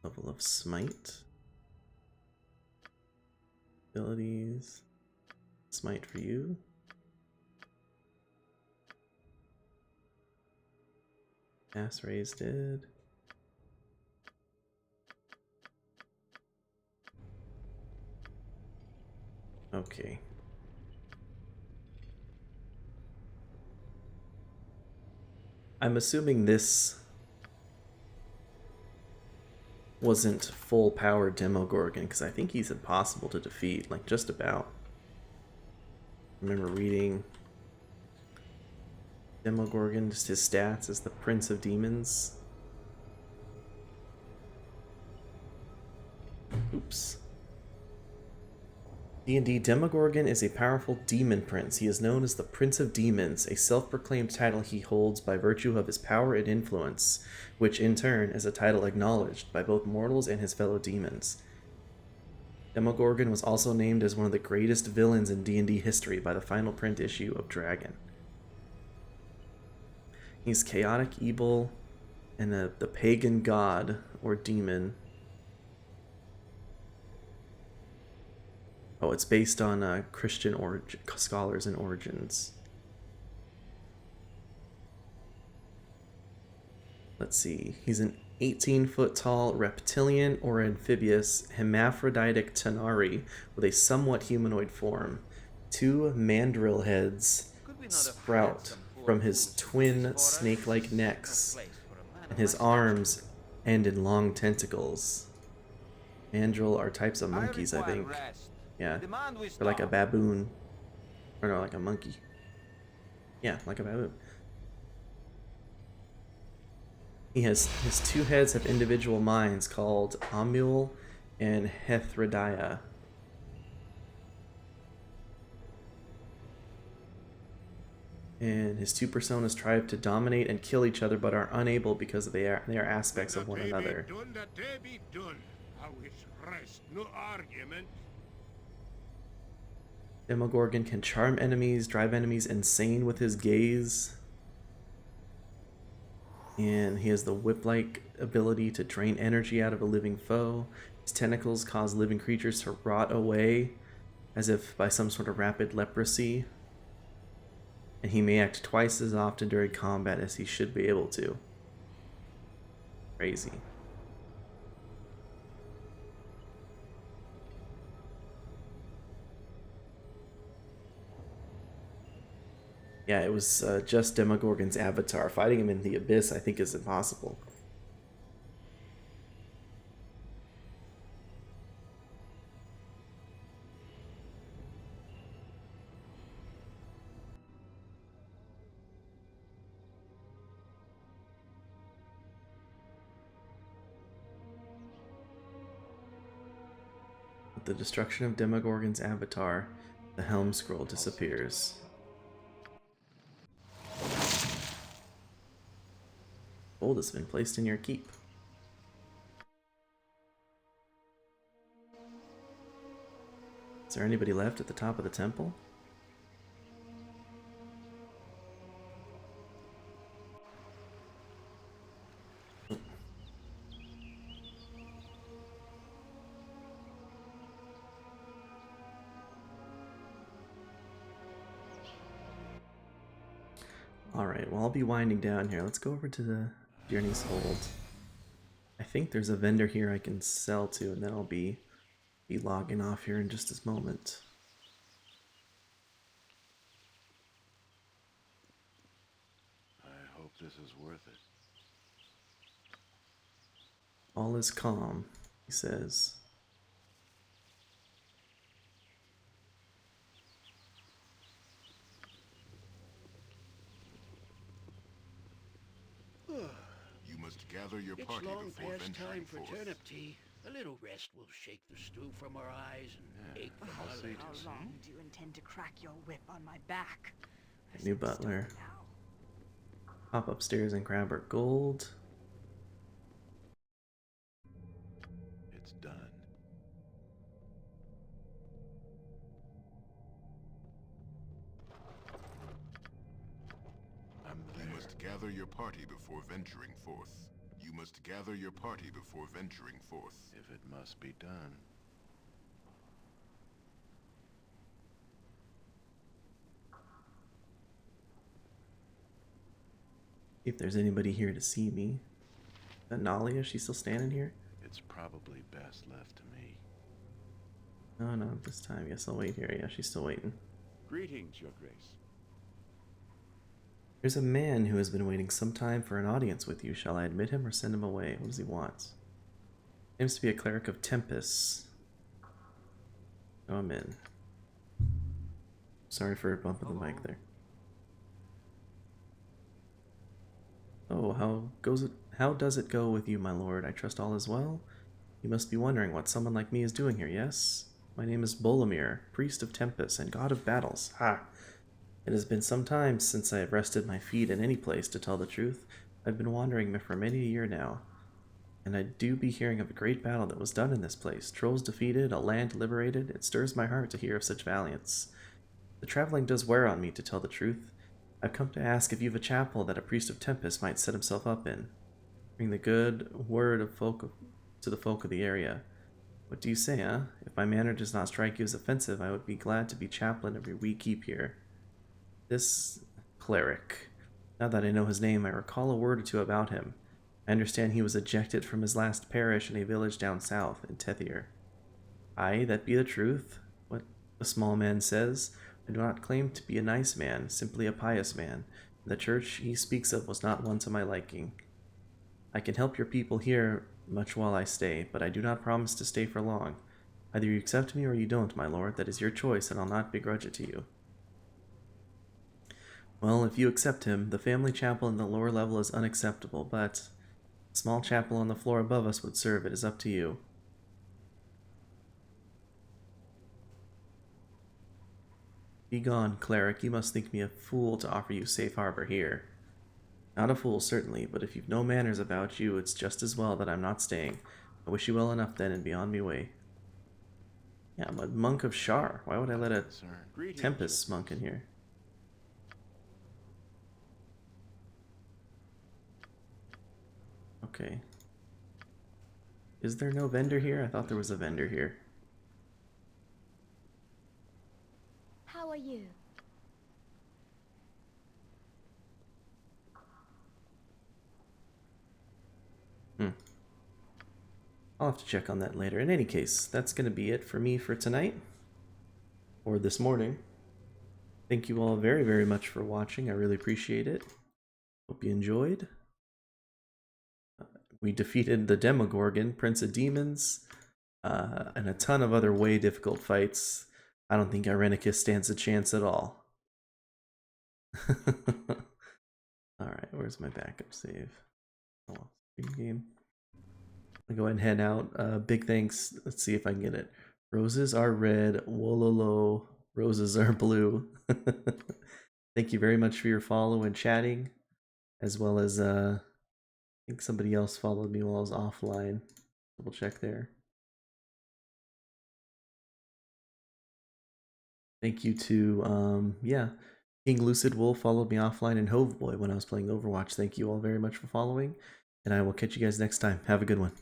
Level of smite. Abilities. Smite for you. Mass raise dead. Okay. I'm assuming this wasn't full power Demogorgon, because I think he's impossible to defeat, like just about. I remember reading Demogorgon, just his stats as the Prince of Demons. Oops. D&D Demogorgon is a powerful demon prince. He is known as the Prince of Demons, a self-proclaimed title he holds by virtue of his power and influence, which in turn is a title acknowledged by both mortals and his fellow demons. Demogorgon was also named as one of the greatest villains in D&D history by the final print issue of Dragon. He's chaotic evil and the pagan god or demon. Oh, it's based on Christian scholars and origins. Let's see. He's an 18-foot tall reptilian or amphibious hermaphroditic Tanari with a somewhat humanoid form. 2 mandrill heads sprout from his twin snake-like necks, and his arms end in long tentacles. Mandrill are types of monkeys, I think. Yeah, they're like a baboon. Or no, like a monkey. Yeah, like a baboon. His 2 heads have individual minds called Amul and Hethridiah. And his 2 personas strive to dominate and kill each other, but are unable because they are aspects of one another. Demogorgon can charm enemies, drive enemies insane with his gaze. And he has the whip-like ability to drain energy out of a living foe. His tentacles cause living creatures to rot away, as if by some sort of rapid leprosy. And he may act twice as often during combat as he should be able to. Crazy. Yeah, it was just Demogorgon's avatar. Fighting him in the Abyss, I think, is impossible. With the destruction of Demogorgon's avatar, the Helm Scroll disappears. Gold has been placed in your keep. Is there anybody left at the top of the temple? Alright, well, I'll be winding down here. Let's go over to the Journey's Hold. I think there's a vendor here I can sell to, and then I'll be logging off here in just a moment. I hope this is worth it. All is calm, he says. You must gather your It's party long before past time venturing for forth. turnip tea. A little rest will shake the stew from our eyes and ache from I'll our say lips. to How long do you intend to crack your whip on my back? New butler. Now. Hop upstairs and grab her gold. It's done. I'm there. You must gather your party before venturing forth. You must gather your party before venturing forth. If it must be done. If there's anybody here to see me. Nalia, she's still standing here? It's probably best left to me. No, not this time. Guess I'll wait here. Yeah, she's still waiting. Greetings, Your Grace. There's a man who has been waiting some time for an audience with you. Shall I admit him or send him away? What does he want? Seems to be a cleric of Tempest. Show him in. Sorry for bumping the mic there. Oh, how does it go with you, my lord? I trust all is well? You must be wondering what someone like me is doing here, yes? My name is Bolomir, priest of Tempest and god of battles. Ha! It has been some time since I have rested my feet in any place, to tell the truth. I've been wandering for many a year now, and I do be hearing of a great battle that was done in this place. Trolls defeated, a land liberated. It stirs my heart to hear of such valiance. The traveling does wear on me, to tell the truth. I've come to ask if you've a chapel that a priest of Tempest might set himself up in. Bring the good word of to the folk of the area. What do you say, huh? If my manner does not strike you as offensive, I would be glad to be chaplain of your wee keep here. This cleric. Now that I know his name, I recall a word or two about him. I understand he was ejected from his last parish in a village down south, in Tethier. Aye, that be the truth. What the small man says. I do not claim to be a nice man, simply a pious man. The church he speaks of was not one to my liking. I can help your people here much while I stay, but I do not promise to stay for long. Either you accept me or you don't, my lord. That is your choice, and I'll not begrudge it to you. Well, if you accept him, the family chapel in the lower level is unacceptable, but a small chapel on the floor above us would serve. It is up to you. Begone, cleric. You must think me a fool to offer you safe harbor here. Not a fool, certainly, but if you've no manners about you, it's just as well that I'm not staying. I wish you well enough then, and be on me way. Yeah, I'm a monk of Shar. Why would I let a Tempest monk in here? Okay. Is there no vendor here? I thought there was a vendor here. How are you? I'll have to check on that later. In any case, that's going to be it for me for tonight. Or this morning. Thank you all very, very much for watching. I really appreciate it. Hope you enjoyed. We defeated the Demogorgon, Prince of Demons, and a ton of other way difficult fights. I don't think Irenicus stands a chance at all. Alright, where's my backup save? Oh, game. I'll go ahead and head out. Big thanks. Let's see if I can get it. Roses are red. Wololo. Roses are blue. Thank you very much for your follow and chatting. As well as, I think somebody else followed me while I was offline. Double check there. Thank you to, yeah. King Lucid Wolf followed me offline, and Hoveboy when I was playing Overwatch. Thank you all very much for following. And I will catch you guys next time. Have a good one.